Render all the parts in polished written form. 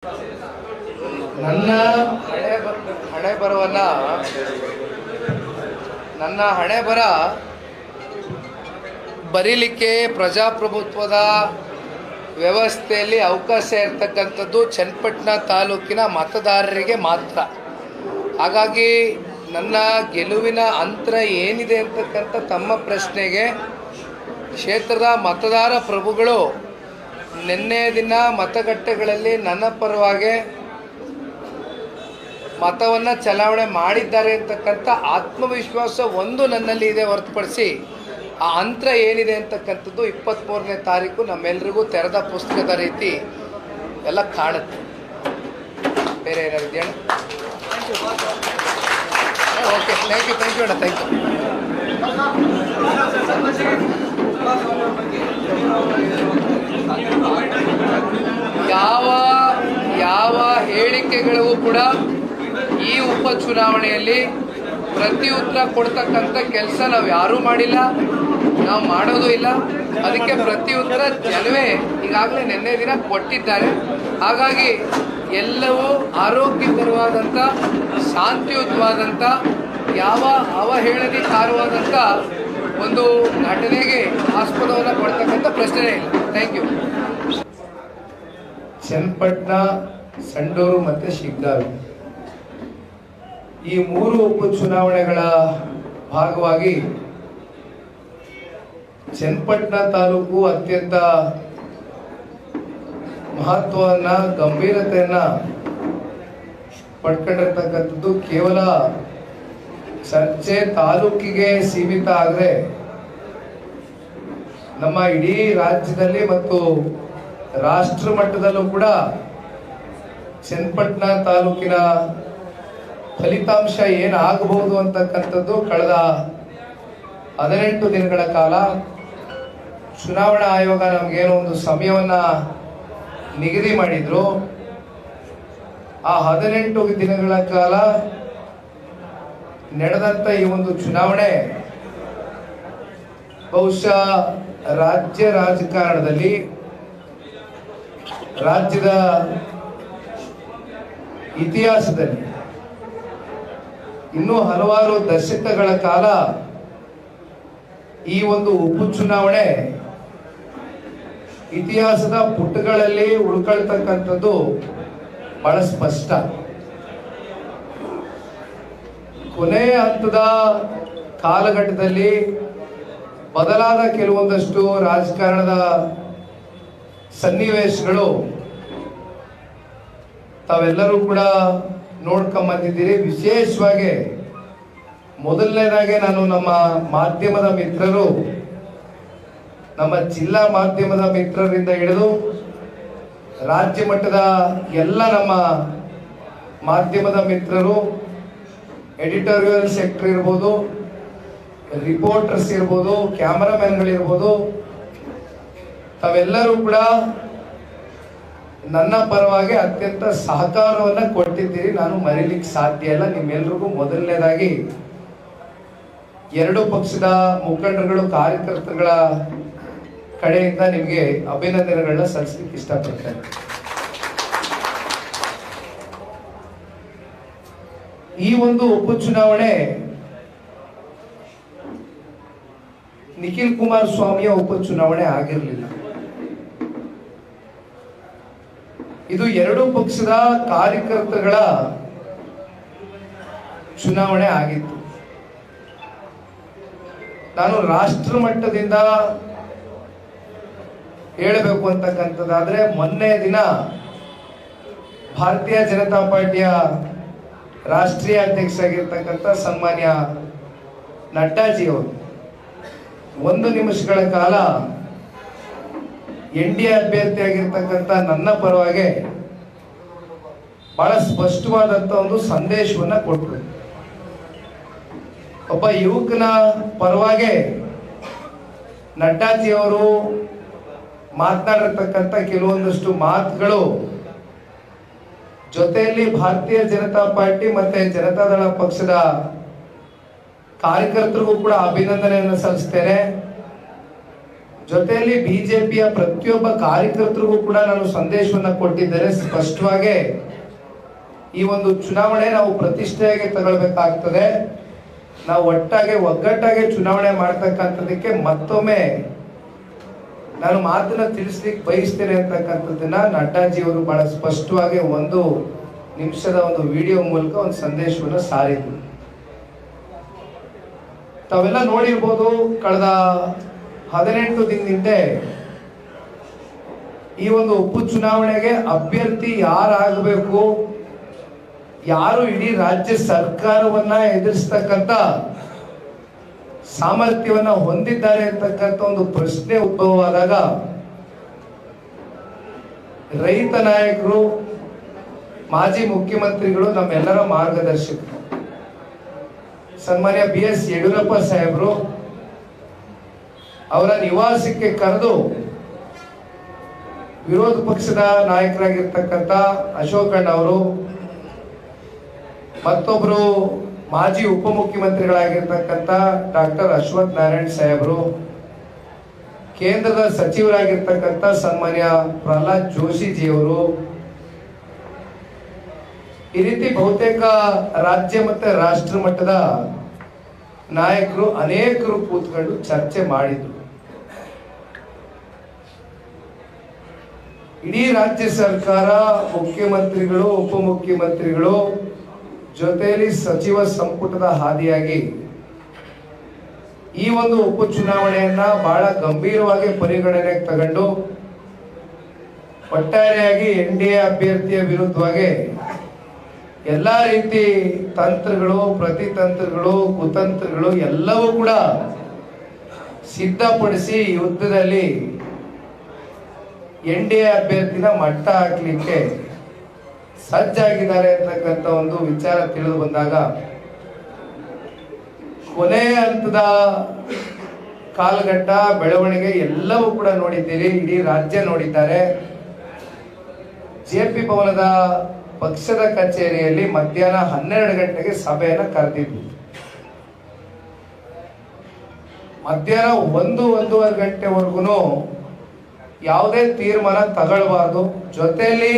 ನನ್ನ ಹಣೆ ಬರವನ್ನ ನನ್ನ ಹಣೆ ಬರ ಬರೀಲಿಕ್ಕೆ ಪ್ರಜಾಪ್ರಭುತ್ವದ ವ್ಯವಸ್ಥೆಯಲ್ಲಿ ಅವಕಾಶ ಇರತಕ್ಕಂಥದ್ದು ಚನ್ನಪಟ್ಟಣ ತಾಲೂಕಿನ ಮತದಾರರಿಗೆ ಮಾತ್ರ. ಹಾಗಾಗಿ ನನ್ನ ಗೆಲುವಿನ ಅಂತರ ಏನಿದೆ ಅಂತಕ್ಕಂಥ ತಮ್ಮ ಪ್ರಶ್ನೆಗೆ ಕ್ಷೇತ್ರದ ಮತದಾರ ಪ್ರಭುಗಳು ನಿನ್ನೆ ದಿನ ಮತಗಟ್ಟೆಗಳಲ್ಲಿ ನನ್ನ ಪರವಾಗಿ ಮತವನ್ನು ಚಲಾವಣೆ ಮಾಡಿದ್ದಾರೆ ಅಂತಕ್ಕಂಥ ಆತ್ಮವಿಶ್ವಾಸ ಒಂದು ನನ್ನಲ್ಲಿ ಇದೆ ಹೊರತುಪಡಿಸಿ ಆ ಅಂತರ ಏನಿದೆ ಅಂತಕ್ಕಂಥದ್ದು 23ನೇ ತಾರೀಕು ನಮ್ಮೆಲ್ಲರಿಗೂ ತೆರೆದ ಪುಸ್ತಕದ ರೀತಿ ಎಲ್ಲ ಕಾಣುತ್ತೆ. ಬೇರೆ ಏನಾದ್ರು ಇದೆಯಾ? ಓಕೆ, ಥ್ಯಾಂಕ್ ಯು ಅಣ್ಣ, ಥ್ಯಾಂಕ್ ಯು. ಯಾವ ಹೇಳಿಕೆಗಳಿಗೂ ಕೂಡ ಈ ಉಪಚುನಾವಣೆಯಲ್ಲಿ ಪ್ರತಿಯುತ್ತರ ಕೊಡ್ತಕ್ಕಂಥ ಕೆಲಸ ನಾವು ಯಾರೂ ಮಾಡಿಲ್ಲ, ನಾವು ಮಾಡೋದು ಇಲ್ಲ. ಅದಕ್ಕೆ ಪ್ರತಿಯುತ್ತರ ಜನವೇ ಈಗಾಗಲೇ ನಿನ್ನೆ ದಿನ ಕೊಟ್ಟಿದ್ದಾರೆ. ಹಾಗಾಗಿ ಎಲ್ಲವೂ ಆರೋಗ್ಯಕರವಾದಂಥ, ಶಾಂತಿಯುತವಾದಂಥ, ಯಾವ ಅವಹೇಳನಕಾರವಾದಂಥ ಒಂದು ಘಟನೆಗೆ ಆಸ್ಪದವನ್ನು ಕೊಡ್ತಕ್ಕಂಥ ಪ್ರಶ್ನೆನೇ ಇಲ್ಲ. Thank you. ಚನ್ನಪಟ್ಟಣ, ಸಂಡೂರು ಮತ್ತು ಶಿಗ್ಗಾವಿ ಈ 3 ಉಪಚುನಾವಣೆಗಳ ಭಾಗವಾಗಿ ಚನ್ನಪಟ್ಟಣ ತಾಲೂಕು ಅತ್ಯಂತ ಮಹತ್ವವನ್ನ, ಗಂಭೀರತೆಯನ್ನ ಪಡ್ಕೊಂಡಿರ್ತಕ್ಕಂಥದ್ದು ಕೇವಲ ಚರ್ಚೆ ತಾಲೂಕಿಗೆ ಸೀಮಿತ ಆದರೆ ನಮ್ಮ ಇಡೀ ರಾಜ್ಯದಲ್ಲಿ ಮತ್ತು ರಾಷ್ಟ್ರ ಮಟ್ಟದಲ್ಲೂ ಕೂಡ ಚನ್ನಪಟ್ಟಣ ತಾಲೂಕಿನ ಫಲಿತಾಂಶ ಏನಾಗಬಹುದು ಅಂತಕ್ಕಂಥದ್ದು ಕಳೆದ 18 ದಿನಗಳ ಕಾಲ ಚುನಾವಣಾ ಆಯೋಗ ನಮಗೇನೋ ಒಂದು ಸಮಯವನ್ನ ನಿಗದಿ ಮಾಡಿದ್ರು. ಆ 18 ದಿನಗಳ ಕಾಲ ನಡೆದಂತ ಈ ಒಂದು ಚುನಾವಣೆ ಬಹುಶಃ ರಾಜ್ಯ ರಾಜಕಾರಣದಲ್ಲಿ, ರಾಜ್ಯದ ಇತಿಹಾಸದಲ್ಲಿ ಇನ್ನೂ ಹಲವಾರು ದಶಕಗಳ ಕಾಲ ಈ ಒಂದು ಉಪಚುನಾವಣೆ ಇತಿಹಾಸದ ಪುಟಗಳಲ್ಲಿ ಉಳ್ಕೊಳ್ತಕ್ಕಂಥದ್ದು ಬಹಳ ಸ್ಪಷ್ಟ. ಕೊನೆಯ ಹಂತದ ಕಾಲಘಟ್ಟದಲ್ಲಿ ಬದಲಾದ ಕೆಲವೊಂದಷ್ಟು ರಾಜಕಾರಣದ ಸನ್ನಿವೇಶಗಳು ತಾವೆಲ್ಲರೂ ಕೂಡ ನೋಡ್ಕೊಂಬಂದಿದ್ದೀರಿ. ವಿಶೇಷವಾಗಿ ಮೊದಲನೇದಾಗಿ ನಾನು ನಮ್ಮ ಮಾಧ್ಯಮದ ಮಿತ್ರರು, ನಮ್ಮ ಜಿಲ್ಲಾ ಮಾಧ್ಯಮದ ಮಿತ್ರರಿಂದ ಹಿಡಿದು ರಾಜ್ಯ ಮಟ್ಟದ ಎಲ್ಲ ನಮ್ಮ ಮಾಧ್ಯಮದ ಮಿತ್ರರು, ಎಡಿಟೋರಿಯಲ್ ಸೆಕ್ಟರ್ ಇರ್ಬೋದು, ರಿಪೋರ್ಟರ್ಸ್ ಇರ್ಬೋದು, ಕ್ಯಾಮರಾಮ್ಯಾನ್ಗಳಿರ್ಬೋದು, ತಾವೆಲ್ಲರೂ ಕೂಡ ನನ್ನ ಪರವಾಗಿ ಅತ್ಯಂತ ಸಹಕಾರವನ್ನು ಕೊಟ್ಟಿದ್ದೀರಿ. ನಾನು ಮರೀಲಿಕ್ಕೆ ಸಾಧ್ಯ ಇಲ್ಲ. ನಿಮ್ಮೆಲ್ರಿಗೂ ಮೊದಲನೇದಾಗಿ 2 ಪಕ್ಷದ ಮುಖಂಡರುಗಳು, ಕಾರ್ಯಕರ್ತರುಗಳ ಕಡೆಯಿಂದ ನಿಮಗೆ ಅಭಿನಂದನೆಗಳನ್ನ ಸಲ್ಲಿಸಲಿಕ್ಕೆ ಇಷ್ಟಪಡ್ತೇನೆ. ಈ ಒಂದು ಉಪಚುನಾವಣೆ ನಿಖಿಲ್ ಕುಮಾರಸ್ವಾಮಿಯ ಉಪಚುನಾವಣೆ ಆಗಿರಲಿಲ್ಲ. ಇದು 2 ಪಕ್ಷದ ಕಾರ್ಯಕರ್ತರುಗಳ ಚುನಾವಣೆ ಆಗಿತ್ತು. ನಾನು ರಾಷ್ಟ್ರ ಮಟ್ಟದಿಂದ ಹೇಳಬೇಕು ಅಂತಕ್ಕಂಥದ್ದಾದ್ರೆ, ಮೊನ್ನೆ ದಿನ ಭಾರತೀಯ ಜನತಾ ಪಾರ್ಟಿಯ ರಾಷ್ಟ್ರೀಯ ಅಧ್ಯಕ್ಷರಾಗಿರ್ತಕ್ಕಂಥ ಸನ್ಮಾನ್ಯ ನಡ್ಡಾಜಿಯವರು 1 ನಿಮಿಷಗಳ ಕಾಲ NDA ಅಭ್ಯರ್ಥಿಯಾಗಿರ್ತಕ್ಕಂಥ ನನ್ನ ಪರವಾಗಿ ಬಹಳ ಸ್ಪಷ್ಟವಾದಂತ ಒಂದು ಸಂದೇಶವನ್ನ ಕೊಟ್ಟರು. ಒಬ್ಬ ಯುವಕನ ಪರವಾಗಿ ನಡ್ಡಾಜಿಯವರು ಮಾತನಾಡಿರ್ತಕ್ಕಂಥ ಕೆಲವೊಂದಷ್ಟು ಮಾತುಗಳು ಜೊತೆಯಲ್ಲಿ ಭಾರತೀಯ ಜನತಾ ಪಾರ್ಟಿ ಮತ್ತೆ ಜನತಾದಳ ಪಕ್ಷದ ಕಾರ್ಯಕರ್ತರಿಗೂ ಕೂಡ ಅಭಿನಂದನೆಯನ್ನು ಸಲ್ಲಿಸ್ತೇನೆ. ಜೊತೆಯಲ್ಲಿ ಬಿಜೆಪಿಯ ಪ್ರತಿಯೊಬ್ಬ ಕಾರ್ಯಕರ್ತರಿಗೂ ಕೂಡ ನಾನು ಸಂದೇಶವನ್ನ ಕೊಟ್ಟಿದ್ದೇನೆ. ಸ್ಪಷ್ಟವಾಗಿ ಈ ಒಂದು ಚುನಾವಣೆ ನಾವು ಪ್ರತಿಷ್ಠೆಯಾಗಿ ತಗೊಳ್ಬೇಕಾಗ್ತದೆ. ನಾವು ಒಗ್ಗಟ್ಟಾಗಿ ಚುನಾವಣೆ ಮಾಡ್ತಕ್ಕಂಥದಕ್ಕೆ ಮತ್ತೊಮ್ಮೆ ನಾನು ಮಾತನ್ನ ತಿಳಿಸ್ಲಿಕ್ಕೆ ಬಯಸ್ತೇನೆ ಅಂತಕ್ಕಂಥದ್ದನ್ನ ನಡ್ಡಾಜಿಯವರು ಬಹಳ ಸ್ಪಷ್ಟವಾಗಿ 1 ನಿಮಿಷದ ಒಂದು ವಿಡಿಯೋ ಮೂಲಕ ಒಂದು ಸಂದೇಶವನ್ನು ಸಾರಿದ್ರು. ತಾವೆಲ್ಲ ನೋಡಿರ್ಬೋದು, ಕಳೆದ 18 ದಿನದಿಂದ ಈ ಒಂದು ಉಪಚುನಾವಣೆಗೆ ಅಭ್ಯರ್ಥಿ ಯಾರಾಗಬೇಕು, ಯಾರು ಇಡೀ ರಾಜ್ಯ ಸರ್ಕಾರವನ್ನ ಎದುರಿಸ್ತಕ್ಕಂಥ ಸಾಮರ್ಥ್ಯವನ್ನ ಹೊಂದಿದ್ದಾರೆ ಅಂತಕ್ಕಂಥ ಒಂದು ಪ್ರಶ್ನೆ ಉದ್ಭವವಾದಾಗ ರೈತ ನಾಯಕರು, ಮಾಜಿ ಮುಖ್ಯಮಂತ್ರಿಗಳು, ನಮ್ಮೆಲ್ಲರ ಮಾರ್ಗದರ್ಶಕರು ಸನ್ಮಾನ್ಯ BS ಯಡಿಯೂರಪ್ಪ ಸಾಹೇಬರು ಅವರ ನಿವಾಸಕ್ಕೆ ಕರೆದು ವಿರೋಧ ಪಕ್ಷದ ನಾಯಕರಾಗಿರ್ತಕ್ಕಂಥ ಅಶೋಕಣ್ಣ ಅವರು, ಮತ್ತೊಬ್ಬರು ಮಾಜಿ ಉಪಮುಖ್ಯಮಂತ್ರಿಗಳಾಗಿರ್ತಕ್ಕಂಥ ಡಾಕ್ಟರ್ ಅಶ್ವಥ್ ನಾರಾಯಣ್ ಸಾಹೇಬರು, ಕೇಂದ್ರದ ಸಚಿವರಾಗಿರ್ತಕ್ಕಂಥ ಸನ್ಮಾನ್ಯ ಪ್ರಹ್ಲಾದ್ ಜೋಶಿಜಿಯವರು, ಈ ರೀತಿ ಬಹುತೇಕ ರಾಜ್ಯ ಮತ್ತೆ ರಾಷ್ಟ್ರ ಮಟ್ಟದ ನಾಯಕರು ಅನೇಕರು ಕೂತ್ಕೊಂಡು ಚರ್ಚೆ ಮಾಡಿದ್ರು. ಇಡೀ ರಾಜ್ಯ ಸರ್ಕಾರ, ಮುಖ್ಯಮಂತ್ರಿಗಳು, ಉಪಮುಖ್ಯಮಂತ್ರಿಗಳು ಜೊತೆಯಲ್ಲಿ ಸಚಿವ ಸಂಪುಟದ ಹಾದಿಯಾಗಿ ಈ ಒಂದು ಉಪಚುನಾವಣೆಯನ್ನ ಬಹಳ ಗಂಭೀರವಾಗಿ ಪರಿಗಣನೆಗೆ ತಗೊಂಡು ಒಟ್ಟಾರೆಯಾಗಿ NDA ಅಭ್ಯರ್ಥಿಯ ವಿರುದ್ಧವಾಗಿ ಎಲ್ಲಾ ರೀತಿ ತಂತ್ರಗಳು, ಪ್ರತಿತಂತ್ರಗಳು, ಕುತಂತ್ರಗಳು ಎಲ್ಲವೂ ಕೂಡ ಸಿದ್ಧಪಡಿಸಿ ಯುದ್ಧದಲ್ಲಿ NDA ಅಭ್ಯರ್ಥಿನ ಮಟ್ಟ ಹಾಕ್ಲಿಕ್ಕೆ ಸಜ್ಜಾಗಿದ್ದಾರೆ ಅಂತಕ್ಕಂಥ ಒಂದು ವಿಚಾರ ತಿಳಿದು ಬಂದಾಗ ಕೊನೆಯ ಹಂತದ ಕಾಲಘಟ್ಟ ಬೆಳವಣಿಗೆ ಎಲ್ಲವೂ ಕೂಡ ನೋಡಿದ್ದೀರಿ. ಇಡೀ ರಾಜ್ಯ ನೋಡಿದ್ದಾರೆ. JP ಭವನದ ಪಕ್ಷದ ಕಚೇರಿಯಲ್ಲಿ ಮಧ್ಯಾಹ್ನ 12 ಗಂಟೆಗೆ ಸಭೆಯನ್ನು ಕರೆದಿದ್ವಿ. ಮಧ್ಯಾಹ್ನ 1-1:30 ಗಂಟೆವರೆಗೂ ಯಾವುದೇ ತೀರ್ಮಾನ ತಗೊಳ್ಬಾರ್ದು. ಜೊತೆಯಲ್ಲಿ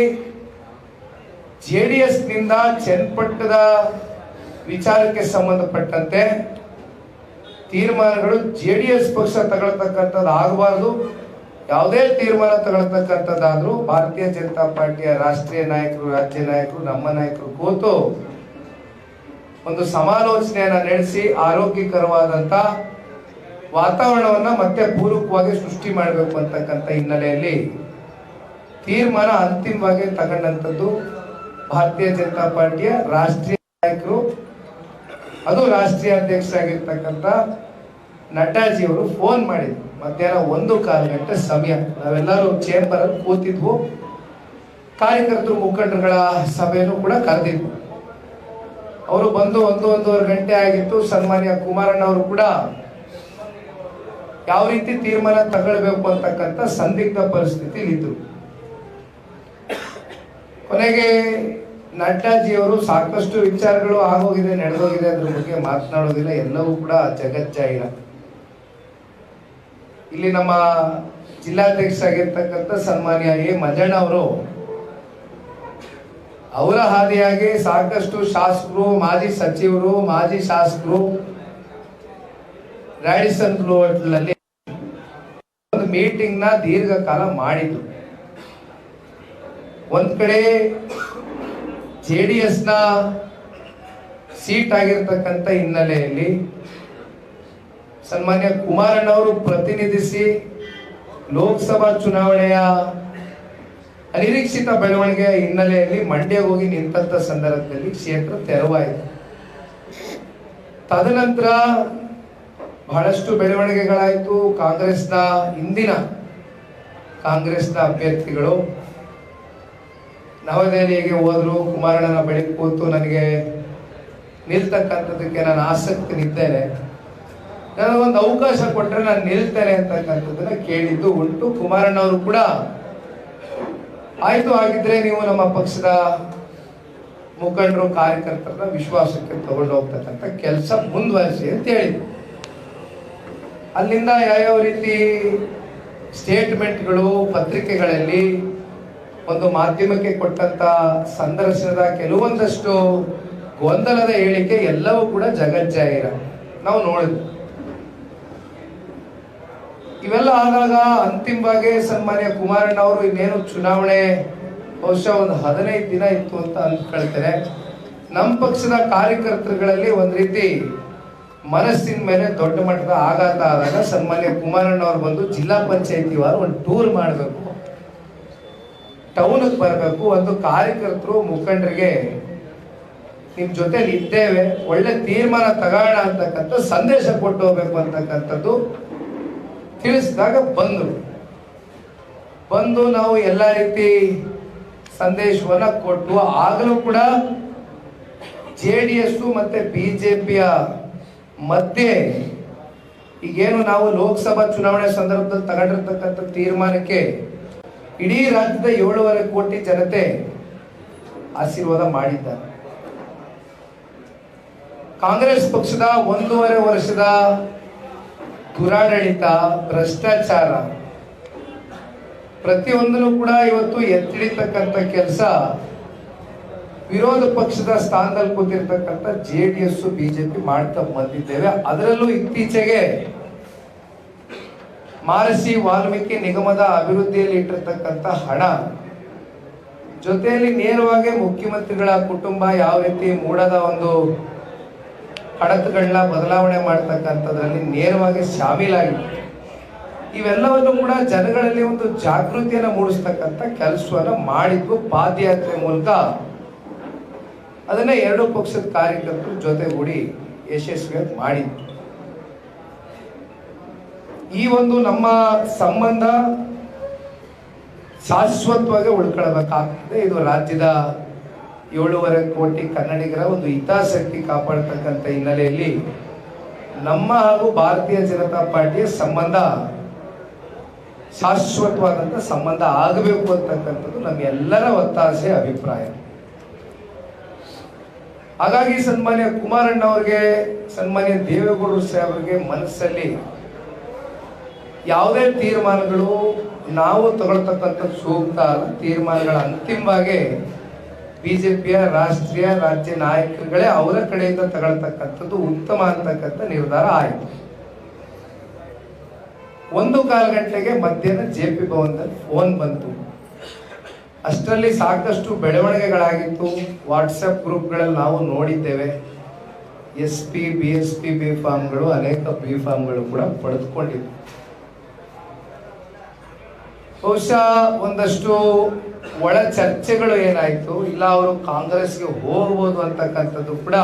JDS ನಿಂದ ಚನ್ನಪಟ್ಟಣದ ವಿಚಾರಕ್ಕೆ ಸಂಬಂಧಪಟ್ಟಂತೆ ತೀರ್ಮಾನಗಳು JDS ಪಕ್ಷ ತಗೊಳ್ತಕ್ಕಂಥದ್ದು ಆಗಬಾರ್ದು. ಯಾವುದೇ ತೀರ್ಮಾನ ತಗೊಳ್ತಕ್ಕಂಥದ್ದಾದ್ರೂ ಭಾರತೀಯ ಜನತಾ ಪಾರ್ಟಿಯ ರಾಷ್ಟ್ರೀಯ ನಾಯಕರು, ರಾಜ್ಯ ನಾಯಕರು, ನಮ್ಮ ನಾಯಕರು ಕೂತು ಒಂದು ಸಮಾಲೋಚನೆಯನ್ನ ನಡೆಸಿ ಆರೋಗ್ಯಕರವಾದಂತ ವಾತಾವರಣವನ್ನ ಮತ್ತೆ ಪೂರಕವಾಗಿ ಸೃಷ್ಟಿ ಮಾಡಬೇಕು ಅಂತಕ್ಕಂಥ ಹಿನ್ನೆಲೆಯಲ್ಲಿ ತೀರ್ಮಾನ ಅಂತಿಮವಾಗಿ ತಗೊಂಡಂಥದ್ದು ಭಾರತೀಯ ಜನತಾ ಪಾರ್ಟಿಯ ರಾಷ್ಟ್ರೀಯ ನಾಯಕರು, ಅದು ರಾಷ್ಟ್ರೀಯ ಅಧ್ಯಕ್ಷರಾಗಿರ್ತಕ್ಕಂಥ ನಡ್ಡಾಜಿ ಅವರು ಫೋನ್ ಮಾಡಿದ್ರು. ಮಧ್ಯಾಹ್ನ 1:15 ಗಂಟೆ ಸಮಯ. ನಾವೆಲ್ಲರೂ ಚೇಂಬರ್ ಅಲ್ಲಿ ಕೂತಿದ್ವು. ಕಾರ್ಯಕರ್ತರು, ಮುಖಂಡರುಗಳ ಸಭೆಯನ್ನು ಕೂಡ ಕರೆದಿದ್ವು. ಅವರು ಬಂದು 1-1:30 ಗಂಟೆ ಆಗಿತ್ತು. ಸನ್ಮಾನ್ಯ ಕುಮಾರಣ್ಣ ಅವರು ಕೂಡ ಯಾವ ರೀತಿ ತೀರ್ಮಾನ ತಗೊಳ್ಬೇಕು ಅಂತಕ್ಕಂಥ ಸಂದಿಗ್ಧ ಪರಿಸ್ಥಿತಿ ಇದ್ರು. ಕೊನೆಗೆ ನಡ್ಡಾಜಿಯವರು ಸಾಕಷ್ಟು ವಿಚಾರಗಳು ಆಗೋಗಿದೆ, ನಡೆದೋಗಿದೆ, ಅದ್ರ ಬಗ್ಗೆ ಮಾತನಾಡೋದಿಲ್ಲ, ಎಲ್ಲವೂ ಕೂಡ ಜಗಜ್ಜಾಹಿರ. ಇಲ್ಲಿ ನಮ್ಮ ಜಿಲ್ಲಾಧ್ಯಕ್ಷರಾಗಿರ್ತಕ್ಕಂಥ ಸನ್ಮಾನ್ಯ ಮಂಜಣ್ಣ ಅವರು ಅವರ ಹಾದಿಯಾಗಿ ಸಾಕಷ್ಟು ಶಾಸಕರು, ಮಾಜಿ ಸಚಿವರು, ಮಾಜಿ ಶಾಸಕರು ರಾಡಿಸನ್ ಬ್ಲೂ ಹೋಟೆಲ್ ಒಂದು ಮೀಟಿಂಗ್ ನ ದೀರ್ಘಕಾಲ ಮಾಡಿದ್ರು. ಒಂದ್ ಕಡೆ JDS ನ ಸೀಟ್ ಆಗಿರ್ತಕ್ಕಂಥ ಹಿನ್ನೆಲೆಯಲ್ಲಿ ಸನ್ಮಾನ್ಯ ಕುಮಾರಣ್ಣ ಅವರು ಪ್ರತಿನಿಧಿಸಿ ಲೋಕಸಭಾ ಚುನಾವಣೆಯ ಅನಿರೀಕ್ಷಿತ ಬೆಳವಣಿಗೆಯ ಹಿನ್ನೆಲೆಯಲ್ಲಿ ಮಂಡ್ಯ ಹೋಗಿ ನಿಂತ ಸಂದರ್ಭದಲ್ಲಿ ಕ್ಷೇತ್ರ ತೆರವಾಯಿತು. ತದನಂತರ ಬಹಳಷ್ಟು ಬೆಳವಣಿಗೆಗಳಾಯಿತು. ಹಿಂದಿನ ಕಾಂಗ್ರೆಸ್ನ ಅಭ್ಯರ್ಥಿಗಳು ನವದೆಹಲಿಗೆ ಹೋದ್ರು. ಕುಮಾರಣ್ಣನ ಬಳಿ ಕೂತು ನನಗೆ ನಿಲ್ತಕ್ಕಂಥದ್ದಕ್ಕೆ ನಾನು ಆಸಕ್ತಿ ನಿದ್ದೇನೆ, ನನಗೊಂದು ಅವಕಾಶ ಕೊಟ್ಟರೆ ನಾನು ನಿಲ್ತೇನೆ ಅಂತಕ್ಕಂಥದ್ದನ್ನ ಕೇಳಿದ್ದು ಉಂಟು. ಕುಮಾರಣ್ಣ ಅವರು ಕೂಡ ಆಯ್ತು, ಆಗಿದ್ರೆ ನೀವು ನಮ್ಮ ಪಕ್ಷದ ಮುಖಂಡರು, ಕಾರ್ಯಕರ್ತರನ್ನ ವಿಶ್ವಾಸಕ್ಕೆ ತಗೊಂಡು ಹೋಗ್ತಕ್ಕಂಥ ಕೆಲಸ ಮುಂದುವರಿಸಿ ಅಂತ ಹೇಳಿದ್ರು. ಅಲ್ಲಿಂದ ಯಾವ್ಯಾವ ರೀತಿ ಸ್ಟೇಟ್ಮೆಂಟ್ಗಳು, ಪತ್ರಿಕೆಗಳಲ್ಲಿ, ಒಂದು ಮಾಧ್ಯಮಕ್ಕೆ ಕೊಟ್ಟಂತ ಸಂದರ್ಶನದ ಕೆಲವೊಂದಷ್ಟು ಗೊಂದಲದ ಹೇಳಿಕೆ ಎಲ್ಲವೂ ಕೂಡ ಜಗಜ್ಜಾಹಿರ ನಾವು ನೋಡಿದ್ವಿ. ಇವೆಲ್ಲ ಆದಾಗ ಅಂತಿಮವಾಗಿ ಸನ್ಮಾನ್ಯ ಕುಮಾರಣ್ಣ ಅವರು ಇನ್ನೇನು ಚುನಾವಣೆ ಬಹುಶಃ ಒಂದು 15 ದಿನ ಇತ್ತು ಅಂತ ಅಂದ್ಕೊಳ್ತೇನೆ. ನಮ್ಮ ಪಕ್ಷದ ಕಾರ್ಯಕರ್ತರುಗಳಲ್ಲಿ ಒಂದ್ ರೀತಿ ಮನಸ್ಸಿನ ಮೇಲೆ ದೊಡ್ಡ ಮಟ್ಟದ ಆಘಾತ ಆದಾಗ ಸನ್ಮಾನ್ಯ ಕುಮಾರಣ್ಣ ಅವರು ಬಂದು ಜಿಲ್ಲಾ ಪಂಚಾಯತಿ ವಾರ ಒಂದು ಟೂರ್ ಮಾಡಬೇಕು, ಟೌನ್ಗೆ ಬರಬೇಕು, ಒಂದು ಕಾರ್ಯಕರ್ತರು ಮುಖಂಡರಿಗೆ ನಿಮ್ ಜೊತೆಲಿ ಇದ್ದೇವೆ, ಒಳ್ಳೆ ತೀರ್ಮಾನ ತಗೋಣ ಅಂತಕ್ಕಂಥ ಸಂದೇಶ ಕೊಟ್ಟು ಹೋಗ್ಬೇಕು ಅಂತಕ್ಕಂಥದ್ದು ತಿಳಿಸಿದಾಗ ಬಂದು ನಾವು ಎಲ್ಲ ರೀತಿ ಸಂದೇಶವನ್ನ ಕೊಟ್ಟು, ಆಗಲೂ ಕೂಡ JDS ಮತ್ತೆ ಬಿಜೆಪಿಯ ಮಧ್ಯೆ ಈಗೇನು ನಾವು ಲೋಕಸಭಾ ಚುನಾವಣೆ ಸಂದರ್ಭದಲ್ಲಿ ತಗೊಂಡಿರ್ತಕ್ಕಂಥ ತೀರ್ಮಾನಕ್ಕೆ ಇಡೀ ರಾಜ್ಯದ 7.5 ಕೋಟಿ ಜನತೆ ಆಶೀರ್ವಾದ ಮಾಡಿದ್ದಾರೆ. ಕಾಂಗ್ರೆಸ್ ಪಕ್ಷದ 1.5 ವರ್ಷದ ದುರಾಡಳಿತ, ಭ್ರಷ್ಟಾಚಾರ ಪ್ರತಿಯೊಂದನ್ನು ಕೂಡ ಇವತ್ತು ಎತ್ತಿಡಿತಕ್ಕಂಥ ಕೆಲಸ ವಿರೋಧ ಪಕ್ಷದ ಸ್ಥಾನದಲ್ಲಿ ಕೂತಿರ್ತಕ್ಕಂಥ JDS ಬಿಜೆಪಿ ಮಾಡ್ತಾ ಬಂದಿದ್ದೇವೆ. ಅದರಲ್ಲೂ ಇತ್ತೀಚೆಗೆ ಮಹರ್ಷಿ ವಾಲ್ಮೀಕಿ ನಿಗಮದ ಅಭಿವೃದ್ಧಿಯಲ್ಲಿ ಇಟ್ಟಿರ್ತಕ್ಕಂಥ ಹಣ ಜೊತೆಯಲ್ಲಿ ನೇರವಾಗಿ ಮುಖ್ಯಮಂತ್ರಿಗಳ ಕುಟುಂಬ ಯಾವ ರೀತಿ ಮೂಡದ ಒಂದು ಕಡತಗಳನ್ನ ಬದಲಾವಣೆ ಮಾಡ್ತಕ್ಕಂಥದ್ರಲ್ಲಿ ನೇರವಾಗಿ ಶಾಮೀಲಾಗಿದೆ. ಇವೆಲ್ಲವನ್ನು ಕೂಡ ಜನಗಳಲ್ಲಿ ಒಂದು ಜಾಗೃತಿಯನ್ನು ಮೂಡಿಸ್ತಕ್ಕಂಥ ಕೆಲಸವನ್ನ ಮಾಡಿದ್ವು ಪಾದಯಾತ್ರೆ ಮೂಲಕ. ಅದನ್ನ 2 ಪಕ್ಷದ ಕಾರ್ಯಕರ್ತರು ಜೊತೆಗೂಡಿ ಯಶಸ್ವಿಯಾಗಿ ಮಾಡಿದ್ರು. ಈ ಒಂದು ನಮ್ಮ ಸಂಬಂಧ ಶಾಶ್ವತವಾಗಿ ಉಳ್ಕೊಳ್ಬೇಕಾಗ್ತದೆ. ಇದು ರಾಜ್ಯದ 7.5 ಕೋಟಿ ಕನ್ನಡಿಗರ ಒಂದು ಹಿತಾಸಕ್ತಿ ಕಾಪಾಡತಕ್ಕಂಥ ಹಿನ್ನೆಲೆಯಲ್ಲಿ ನಮ್ಮ ಹಾಗೂ ಭಾರತೀಯ ಜನತಾ ಪಾರ್ಟಿಯ ಸಂಬಂಧ ಶಾಶ್ವತವಾದಂಥ ಸಂಬಂಧ ಆಗಬೇಕು ಅಂತಕ್ಕಂಥದ್ದು ನಮ್ಮೆಲ್ಲರ ಒತ್ತಾಸೆ, ಅಭಿಪ್ರಾಯ. ಹಾಗಾಗಿ ಸನ್ಮಾನ್ಯ ಕುಮಾರಣ್ಣ ಅವರಿಗೆ, ಸನ್ಮಾನ್ಯ ದೇವೇಗೌಡರು ಸಾಹೇಬರಿಗೆ ಮನಸ್ಸಲ್ಲಿ ಯಾವುದೇ ತೀರ್ಮಾನಗಳು ನಾವು ತಗೊಳ್ತಕ್ಕಂಥ ಸೂಕ್ತ ತೀರ್ಮಾನಗಳ ಅಂತಿಮವಾಗಿ ಬಿಜೆಪಿಯ ರಾಷ್ಟ್ರೀಯ ರಾಜ್ಯ ನಾಯಕರುಗಳೇ ಅವರ ಕಡೆಯಿಂದ ತಗೊಳ್ತಕ್ಕಂಥದ್ದು ಉತ್ತಮ ಅಂತಕ್ಕಂಥ ನಿರ್ಧಾರ ಆಯಿತು. 1:15 ಗಂಟೆಗೆ ಮಧ್ಯಾಹ್ನ JP ಭವನದಲ್ಲಿ ಫೋನ್ ಬಂತು. ಅಷ್ಟರಲ್ಲಿ ಸಾಕಷ್ಟು ಬೆಳವಣಿಗೆಗಳಾಗಿತ್ತು. ವಾಟ್ಸಪ್ ಗ್ರೂಪ್ಗಳಲ್ಲಿ ನಾವು ನೋಡಿದ್ದೇವೆ. SP, BSP ಬಿ ಫಾರ್ಮ್ಗಳು, ಅನೇಕ ಬಿ ಫಾರ್ಮ್ಗಳು ಕೂಡ ಪಡೆದುಕೊಂಡಿದ್ವು. ಬಹುಶಃ ಒಂದಷ್ಟು ಒಳ ಚರ್ಚೆಗಳು ಏನಾಯ್ತು, ಇಲ್ಲ ಅವರು ಕಾಂಗ್ರೆಸ್ಗೆ ಹೋಗ್ಬೋದು ಅಂತಕ್ಕಂಥದ್ದು ಕೂಡ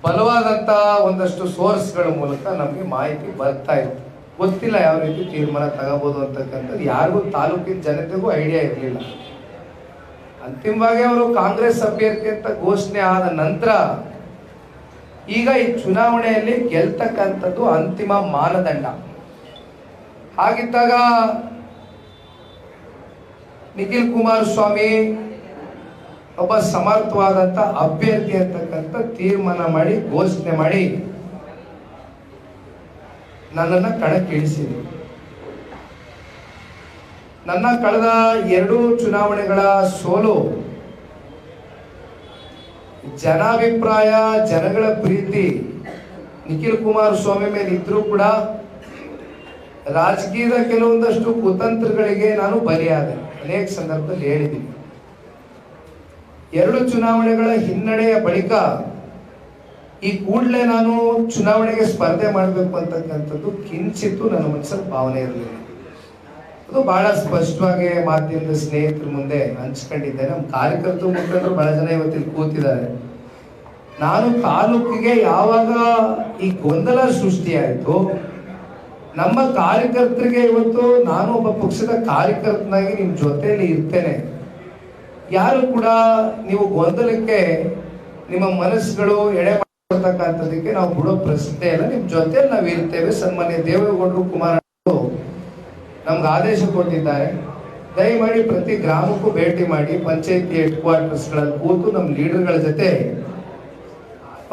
ಬಲವಾದಂತ ಒಂದಷ್ಟು ಸೋರ್ಸ್ಗಳ ಮೂಲಕ ನಮಗೆ ಮಾಹಿತಿ ಬರ್ತಾ ಇತ್ತು. ಗೊತ್ತಿಲ್ಲ ಯಾವ ರೀತಿ ತೀರ್ಮಾನ ತಗೋಬಹುದು ಅಂತಕ್ಕಂಥದ್ದು ಯಾರಿಗೂ, ತಾಲೂಕಿನ ಜನತೆಗೂ ಐಡಿಯಾ ಇರಲಿಲ್ಲ. ಅಂತಿಮವಾಗಿ ಅವರು ಕಾಂಗ್ರೆಸ್ ಅಭ್ಯರ್ಥಿ ಅಂತ ಘೋಷಣೆ ಆದ ನಂತರ ಈಗ ಈ ಚುನಾವಣೆಯಲ್ಲಿ ಗೆಲ್ತಕ್ಕಂಥದ್ದು ಅಂತಿಮ ಮಾನದಂಡ. ಹಾಗಿದ್ದಾಗ ನಿಖಿಲ್ ಕುಮಾರಸ್ವಾಮಿ ಒಬ್ಬ ಸಮರ್ಥವಾದಂತ ಅಭ್ಯರ್ಥಿ ಅಂತಕ್ಕಂಥ ತೀರ್ಮಾನ ಮಾಡಿ ಘೋಷಣೆ ಮಾಡಿ ನನ್ನನ್ನು ಕಣಕ್ಕಿಳಿಸಿದ್ರು. ನನ್ನ ಕಳೆದ 2 ಚುನಾವಣೆಗಳ ಸೋಲು, ಜನಾಭಿಪ್ರಾಯ, ಜನಗಳ ಪ್ರೀತಿ ನಿಖಿಲ್ ಕುಮಾರಸ್ವಾಮಿ ಮೇಲೆ ಇದ್ರೂ ಕೂಡ ರಾಜಕೀಯದ ಕೆಲವೊಂದಷ್ಟು ಕುತಂತ್ರಗಳಿಗೆ ನಾನು ಬಲಿಯಾದೆ. ಅನೇಕ ಸಂದರ್ಭದಲ್ಲಿ ಹೇಳಿದ್ದೀನಿ. 2 ಚುನಾವಣೆಗಳ ಹಿನ್ನಡೆಯ ಬಳಿಕ ಈ ಕೂಡಲೇ ನಾನು ಚುನಾವಣೆಗೆ ಸ್ಪರ್ಧೆ ಮಾಡಬೇಕು ಅಂತಕ್ಕಂಥದ್ದು ಕಿಂಚಿತ್ತು ನನ್ನ ಮನಸ್ಸಲ್ಲಿ ಭಾವನೆ ಇರಲಿಲ್ಲ. ಅದು ಬಹಳ ಸ್ಪಷ್ಟವಾಗಿ ಮಾಧ್ಯಮದ ಸ್ನೇಹಿತರ ಮುಂದೆ ಹಂಚ್ಕೊಂಡಿದ್ದೆ. ನಮ್ಮ ಕಾರ್ಯಕರ್ತರು, ಮುಖಂಡರು ಬಹಳ ಜನ ಇವತ್ತಿಲ್ಲಿ ಕೂತಿದ್ದಾರೆ. ನಾನು ತಾಲೂಕಿಗೆ ಯಾವಾಗ ಈ ಗೊಂದಲ ಸೃಷ್ಟಿಯಾಯಿತು, ನಮ್ಮ ಕಾರ್ಯಕರ್ತರಿಗೆ ಇವತ್ತು ನಾನು ಒಬ್ಬ ಪಕ್ಷದ ಕಾರ್ಯಕರ್ತನಾಗಿ ನಿಮ್ಮ ಜೊತೆಯಲ್ಲಿ ಇರ್ತೇನೆ, ಯಾರು ಕೂಡ ನೀವು ಗೊಂದಲಕ್ಕೆ ನಿಮ್ಮ ಮನಸ್ಸುಗಳು ಎಡೆ ಮಾಡ್ತಕ್ಕಂಥದಕ್ಕೆ ನಾವು ಬಿಡೋ ಪ್ರಶ್ನೆ ಇಲ್ಲ, ನಿಮ್ಮ ಜೊತೆಯಲ್ಲಿ ನಾವು ಇರ್ತೇವೆ. ಸನ್ಮಾನ್ಯ ದೇವೇಗೌಡರು, ಕುಮಾರಣ್ಣ ನಮ್ಗೆ ಆದೇಶ ಕೊಟ್ಟಿದ್ದಾರೆ, ದಯಮಾಡಿ ಪ್ರತಿ ಗ್ರಾಮಕ್ಕೂ ಭೇಟಿ ಮಾಡಿ ಪಂಚಾಯತಿ ಹೆಡ್ ಕ್ವಾರ್ಟರ್ಸ್ಗಳಲ್ಲಿ ಕೂತು ನಮ್ಮ ಲೀಡರ್ಗಳ ಜೊತೆ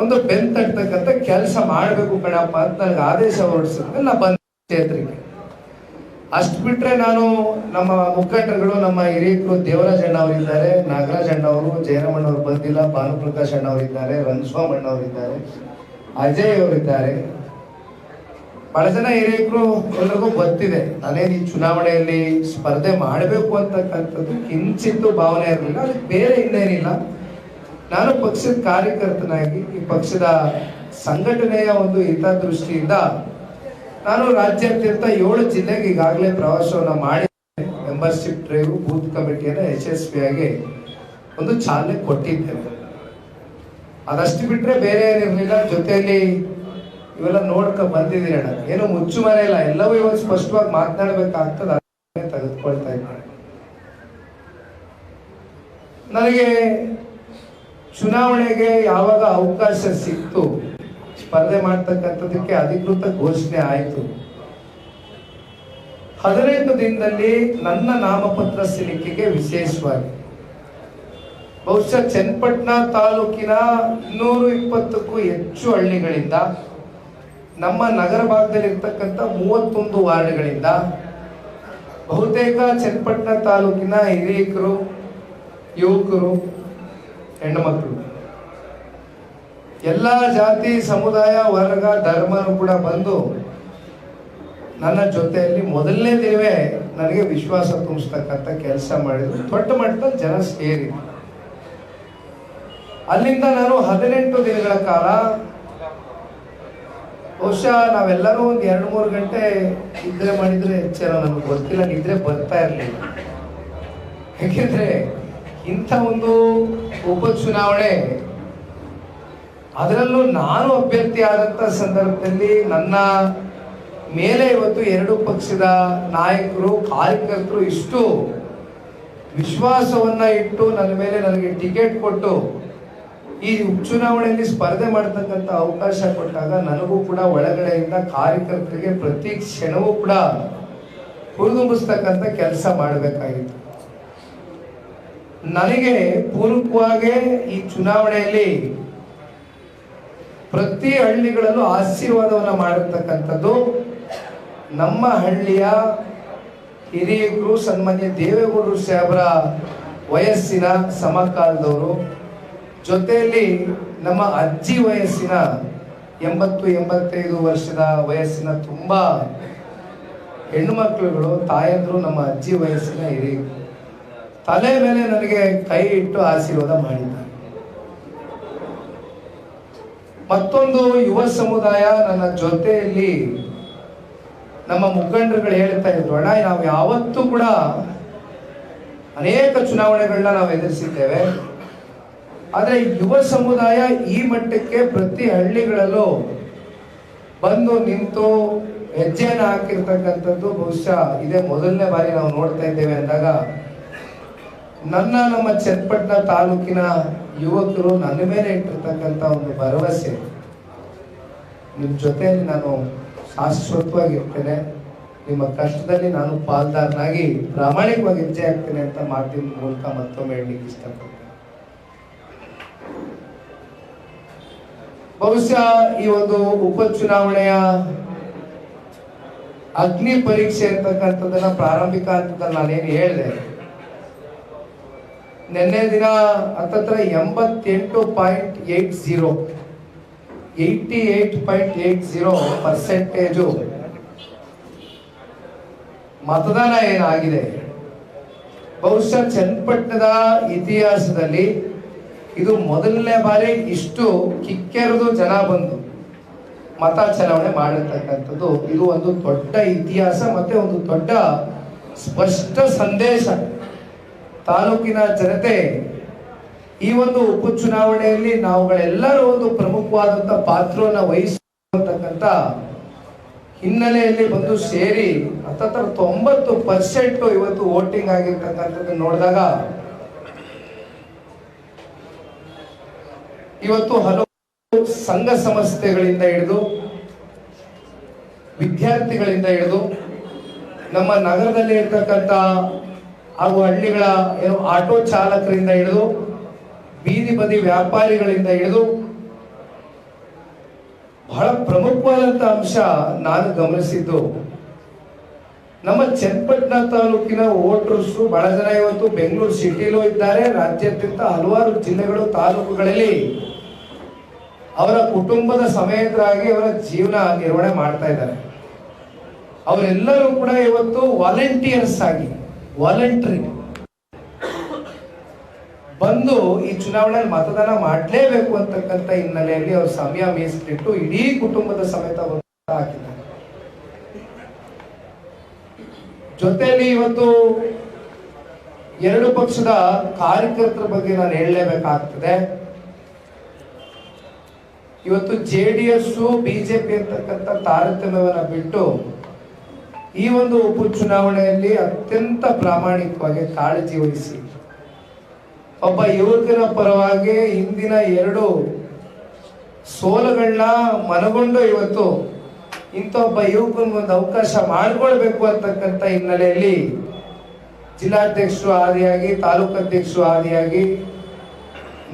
ಒಂದು ಬೆನ್ ತಟ್ಟತಕ್ಕಂಥ ಕೆಲಸ ಮಾಡಬೇಕು ಕಣಪ್ಪ ಅಂತ ನನಗೆ ಆದೇಶ ಹೊರಡಿಸಿದ್ಮೇಲೆ ನಾ ಬಂದ ಕ್ಷೇತ್ರಕ್ಕೆ. ಅಷ್ಟು ಬಿಟ್ರೆ ನಾನು ನಮ್ಮ ಮುಖಂಡರುಗಳು, ನಮ್ಮ ಹಿರಿಯರು ದೇವರಾಜ್ ಅಣ್ಣ ಅವರಿದ್ದಾರೆ, ನಾಗರಾಜ್ ಅಣ್ಣ ಅವರು, ಜಯರಾಮಣ್ಣವರು ಬಂದಿಲ್ಲ, ಭಾನುಪ್ರಕಾಶ್ ಅಣ್ಣ ಅವರಿದ್ದಾರೆ, ರಂಗಸ್ವಾಮಿ ಅಣ್ಣ ಅವರಿದ್ದಾರೆ, ಅಜಯ್ ಅವರಿದ್ದಾರೆ. ಬಹಳ ಜನ ಹಿರಿಯರು ಎಲ್ಲರಿಗೂ ಗೊತ್ತಿದೆ ನಾನೇನು ಈ ಚುನಾವಣೆಯಲ್ಲಿ ಸ್ಪರ್ಧೆ ಮಾಡಬೇಕು ಅಂತಕ್ಕಂಥದ್ದು ಕಿಂಚಿತ್ತು ಭಾವನೆ ಇರಲಿಲ್ಲ. ಅದಕ್ಕೆ ಬೇರೆ ಇನ್ನೇನಿಲ್ಲ, ನಾನು ಪಕ್ಷದ ಕಾರ್ಯಕರ್ತನಾಗಿ ಈ ಪಕ್ಷದ ಸಂಘಟನೆಯ ಒಂದು ಹಿತದೃಷ್ಟಿಯಿಂದ ನಾನು ರಾಜ್ಯಾದ್ಯಂತ 7 ಜಿಲ್ಲೆಗೆ ಈಗಾಗಲೇ ಪ್ರವಾಸವನ್ನು ಮಾಡಿ ಮೆಂಬರ್ಶಿಪ್ ಡ್ರೈವ್ ಬೂತ್ ಕಮಿಟಿಯನ್ನು ಯಶಸ್ವಿಯಾಗಿ ಒಂದು ಚಾಲನೆ ಕೊಟ್ಟಿದ್ದೇನೆ. ಅದಷ್ಟು ಬಿಟ್ರೆ ಬೇರೆ ಏನಿರಲಿಲ್ಲ. ಜೊತೆಯಲ್ಲಿ ಇವೆಲ್ಲ ನೋಡ್ಕೊ ಬಂದಿದ್ದೀರಿ ಅಣ್ಣ, ಏನು ಮುಚ್ಚು ಮರೆ ಇಲ್ಲ, ಎಲ್ಲವೂ ಇವಾಗ ಸ್ಪಷ್ಟವಾಗಿ ಮಾತನಾಡಬೇಕಾಗ್ತದೆ, ತೆಗೆದುಕೊಳ್ತಾ ಇದ್ದೇನೆ. ನನಗೆ ಚುನಾವಣೆಗೆ ಯಾವಾಗ ಅವಕಾಶ ಸಿಕ್ತು, ಸ್ಪರ್ಧೆ ಮಾಡ್ತಕ್ಕಂಥದಕ್ಕೆ ಅಧಿಕೃತ ಘೋಷಣೆ ಆಯಿತು, 18 ದಿನದಲ್ಲಿ ನನ್ನ ನಾಮಪತ್ರ ಸಲ್ಲಿಕೆಗೆ ವಿಶೇಷವಾಗಿ ಬಹುಶಃ ಚನ್ನಪಟ್ಟಣ ತಾಲೂಕಿನ 220ಕ್ಕೂ ಹೆಚ್ಚು ಹಳ್ಳಿಗಳಿಂದ, ನಮ್ಮ ನಗರ ಭಾಗದಲ್ಲಿ ಇರ್ತಕ್ಕಂಥ 31 ವಾರ್ಡ್ಗಳಿಂದ, ಬಹುತೇಕ ಚನ್ನಪಟ್ಟಣ ತಾಲೂಕಿನ ಹಿರಿಯರು, ಯುವಕರು, ಹೆಣ್ಣುಮಕ್ಕಳು, ಎಲ್ಲ ಜಾತಿ ಸಮುದಾಯ ವರ್ಗ ಧರ್ಮನೂ ಕೂಡ ಬಂದು ನನ್ನ ಜೊತೆಯಲ್ಲಿ ಮೊದಲನೇ ದಿನವೇ ನನಗೆ ವಿಶ್ವಾಸ ತುಂಬಿಸ್ತಕ್ಕಂಥ ಕೆಲಸ ಮಾಡಿದ್ರು. ದೊಡ್ಡ ಮಟ್ಟದಲ್ಲಿ ಜನ ಸೇರಿ ಅಲ್ಲಿಂದ ನಾನು 18 ದಿನಗಳ ಕಾಲ, ಬಹುಶಃ ನಾವೆಲ್ಲರೂ ಒಂದು 2-3 ಗಂಟೆ ನಿದ್ರೆ ಮಾಡಿದ್ರೆ ಹೆಚ್ಚೇನೋ ನಮ್ಗೆ ಗೊತ್ತಿಲ್ಲ, ನಿದ್ರೆ ಬರ್ತಾ ಇರಲಿಲ್ಲ. ಯಾಕೆಂದ್ರೆ ಇಂಥ ಒಂದು ಉಪಚುನಾವಣೆ, ಅದರಲ್ಲೂ ನಾನು ಅಭ್ಯರ್ಥಿ ಆದಂಥ ಸಂದರ್ಭದಲ್ಲಿ ನನ್ನ ಮೇಲೆ ಇವತ್ತು 2 ಪಕ್ಷದ ನಾಯಕರು, ಕಾರ್ಯಕರ್ತರು ಇಷ್ಟು ವಿಶ್ವಾಸವನ್ನ ಇಟ್ಟು ನನ್ನ ಮೇಲೆ ನನಗೆ ಟಿಕೆಟ್ ಕೊಟ್ಟು ಈ ಉಪಚುನಾವಣೆಯಲ್ಲಿ ಸ್ಪರ್ಧೆ ಮಾಡತಕ್ಕಂಥ ಅವಕಾಶ ಕೊಟ್ಟಾಗ ನನಗೂ ಕೂಡ ಒಳಗಡೆಯಿಂದ ಕಾರ್ಯಕರ್ತರಿಗೆ ಪ್ರತಿ ಕ್ಷಣವೂ ಕೂಡ ಹುರಿದುಂಬಿಸ್ತಕ್ಕಂಥ ಕೆಲಸ ಮಾಡಬೇಕಾಗಿತ್ತು. ನನಗೆ ಪೂರ್ವಕವಾಗಿ ಈ ಚುನಾವಣೆಯಲ್ಲಿ ಪ್ರತಿ ಹಳ್ಳಿಗಳಲ್ಲೂ ಆಶೀರ್ವಾದವನ್ನು ಮಾಡಿರ್ತಕ್ಕಂಥದ್ದು ನಮ್ಮ ಹಳ್ಳಿಯ ಹಿರಿಯರು, ಸನ್ಮಾನ್ಯ ದೇವೇಗೌಡರು ಸಾಹೇಬರ ವಯಸ್ಸಿನ ಸಮಕಾಲದವರು, ಜೊತೆಯಲ್ಲಿ ನಮ್ಮ ಅಜ್ಜಿ ವಯಸ್ಸಿನ 80-85 ವರ್ಷದ ವಯಸ್ಸಿನ ತುಂಬಾ ಹೆಣ್ಣು ಮಕ್ಕಳುಗಳು, ತಾಯಂದ್ರು, ನಮ್ಮ ಅಜ್ಜಿ ವಯಸ್ಸಿನ ಹಿರಿಯರು ತಲೆ ಮೇಲೆ ನನಗೆ ಕೈ ಇಟ್ಟು ಆಶೀರ್ವಾದ ಮಾಡಿದ್ದಾರೆ. ಮತ್ತೊಂದು ಯುವ ಸಮುದಾಯ ನನ್ನ ಜೊತೆಯಲ್ಲಿ, ನಮ್ಮ ಮುಖಂಡರುಗಳು ಹೇಳ್ತಾ ಇದ್ರು, ಅಣ್ಣ ನಾವು ಯಾವತ್ತೂ ಕೂಡ ಅನೇಕ ಚುನಾವಣೆಗಳನ್ನ ನಾವು ಎದುರಿಸಿದ್ದೇವೆ, ಆದರೆ ಯುವ ಸಮುದಾಯ ಈ ಮಟ್ಟಕ್ಕೆ ಪ್ರತಿ ಹಳ್ಳಿಗಳಲ್ಲೂ ಬಂದು ನಿಂತು ಹೆಜ್ಜೆಯನ್ನು ಹಾಕಿರ್ತಕ್ಕಂಥದ್ದು ಬಹುಶಃ ಇದೇ ಮೊದಲನೇ ಬಾರಿ ನಾವು ನೋಡ್ತಾ ಇದ್ದೇವೆ ಅಂದಾಗ ನಮ್ಮ ಚನ್ನಪಟ್ಟಣ ತಾಲೂಕಿನ ಯುವಕರು ನನ್ನ ಮೇಲೆ ಇಟ್ಟಿರ್ತಕ್ಕಂಥ ಒಂದು ಭರವಸೆ, ನಿಮ್ಮ ಜೊತೆಯಲ್ಲಿ ನಾನು ಶಾಶ್ವತವಾಗಿರ್ತೇನೆ, ನಿಮ್ಮ ಕಷ್ಟದಲ್ಲಿ ನಾನು ಪಾಲ್ದಾರನಾಗಿ ಪ್ರಾಮಾಣಿಕವಾಗಿ ಹೆಜ್ಜೆ ಹಾಕ್ತೇನೆ ಅಂತ ಮಾತಿನ ಮೂಲಕ ಮತ್ತೊಮ್ಮೆ ಹೇಳಲಿಕ್ಕೆ ಇಷ್ಟಪಡ್ತೇನೆ. ಬಹುಶಃ ಈ ಒಂದು ಉಪಚುನಾವಣೆಯ ಅಗ್ನಿ ಪರೀಕ್ಷೆ ಅಂತಕ್ಕಂಥದ್ದನ್ನ ಪ್ರಾರಂಭಿಕ ಹಂತದಲ್ಲಿ ನಾನೇನು ಹೇಳಿದೆ, ನಿನ್ನೆ ದಿನ ಹತ್ತತ್ರ 88.80% ಮತದಾನ ಏನಾಗಿದೆ. ಬಹುಶಃ ಚನ್ನಪಟ್ಟಣದ ಇತಿಹಾಸದಲ್ಲಿ ಇದು ಮೊದಲನೇ ಬಾರಿ ಇಷ್ಟು ಕಿಕ್ಕೆರೆದು ಜನ ಬಂದು ಮತ ಚಲಾವಣೆ ಮಾಡಿರ್ತಕ್ಕಂಥದ್ದು. ಇದು ಒಂದು ದೊಡ್ಡ ಇತಿಹಾಸ, ಮತ್ತೆ ಒಂದು ದೊಡ್ಡ ಸ್ಪಷ್ಟ ಸಂದೇಶ. ತಾಲೂಕಿನ ಜನತೆ ಈ ಒಂದು ಉಪಚುನಾವಣೆಯಲ್ಲಿ ನಾವುಗಳೆಲ್ಲರೂ ಒಂದು ಪ್ರಮುಖವಾದಂಥ ಪಾತ್ರವನ್ನು ವಹಿಸತಕ್ಕಂಥ ಹಿನ್ನೆಲೆಯಲ್ಲಿ ಬಂದು ಸೇರಿ ಹತ್ತತ್ರ 90% ಇವತ್ತು ವೋಟಿಂಗ್ ಆಗಿರ್ತಕ್ಕಂಥದ್ದು ನೋಡಿದಾಗ ಇವತ್ತು ಹಲವು ಸಂಘ ಸಂಸ್ಥೆಗಳಿಂದ ಹಿಡಿದು ವಿದ್ಯಾರ್ಥಿಗಳಿಂದ ಹಿಡಿದು ನಮ್ಮ ನಗರದಲ್ಲಿ ಇರ್ತಕ್ಕಂಥ ಹಾಗೂ ಹಳ್ಳಿಗಳ ಆಟೋ ಚಾಲಕರಿಂದ ಹಿಡಿದು ಬೀದಿ ಬದಿ ವ್ಯಾಪಾರಿಗಳಿಂದ ಹಿಡಿದು ಬಹಳ ಪ್ರಮುಖವಾದಂಥ ಅಂಶ ನಾನು ಗಮನಿಸಿದ್ದು, ನಮ್ಮ ಚನ್ನಪಟ್ಟಣ ತಾಲೂಕಿನ ವೋಟರ್ಸ್ ಬಹಳ ಜನ ಇವತ್ತು ಬೆಂಗಳೂರು ಸಿಟಿಲೂ ಇದ್ದಾರೆ, ರಾಜ್ಯಾದ್ಯಂತ ಹಲವಾರು ಜಿಲ್ಲೆಗಳು ತಾಲೂಕುಗಳಲ್ಲಿ ಅವರ ಕುಟುಂಬದ ಸಮೇತರಾಗಿ ಅವರ ಜೀವನ ನಿರ್ವಹಣೆ ಮಾಡ್ತಾ ಇದ್ದಾರೆ. ಅವರೆಲ್ಲರೂ ಕೂಡ ಇವತ್ತು ವಾಲಂಟಿಯರ್ಸ್ ಆಗಿ ವಾಲಂಟರಿ ಬಂದು ಈ ಚುನಾವಣೆಯಲ್ಲಿ ಮತದಾನ ಮಾಡಲೇಬೇಕು ಅಂತಕ್ಕಂಥ ಹಿನ್ನೆಲೆಯಲ್ಲಿ ಅವರು ಸಮಯ ಮೀಸಲಿಟ್ಟು ಇಡೀ ಕುಟುಂಬದ ಸಮೇತ ಹಾಕಿದ್ದಾರೆ. ಜೊತೆಯಲ್ಲಿ ಇವತ್ತು ಎರಡು ಪಕ್ಷದ ಕಾರ್ಯಕರ್ತರ ಬಗ್ಗೆ ನಾನು ಹೇಳಲೇಬೇಕಾಗ್ತದೆ. ಇವತ್ತು JDS ಬಿಜೆಪಿ ಅಂತಕ್ಕಂಥ ತಾರತಮ್ಯವನ್ನ ಬಿಟ್ಟು ಈ ಒಂದು ಉಪಚುನಾವಣೆಯಲ್ಲಿ ಅತ್ಯಂತ ಪ್ರಾಮಾಣಿಕವಾಗಿ ಕಾಳಜಿ ವಹಿಸಿ ಒಬ್ಬ ಯುವಕನ ಪರವಾಗಿ ಹಿಂದಿನ 2 ಸೋಲುಗಳನ್ನ ಮನಗೊಂಡು ಇವತ್ತು ಇಂಥ ಒಬ್ಬ ಯುವಕನ ಒಂದು ಅವಕಾಶ ಮಾಡಿಕೊಳ್ಬೇಕು ಅಂತಕ್ಕಂಥ ಹಿನ್ನೆಲೆಯಲ್ಲಿ ಜಿಲ್ಲಾಧ್ಯಕ್ಷರು ಆದಿಯಾಗಿ, ತಾಲೂಕು ಅಧ್ಯಕ್ಷರು ಆದಿಯಾಗಿ,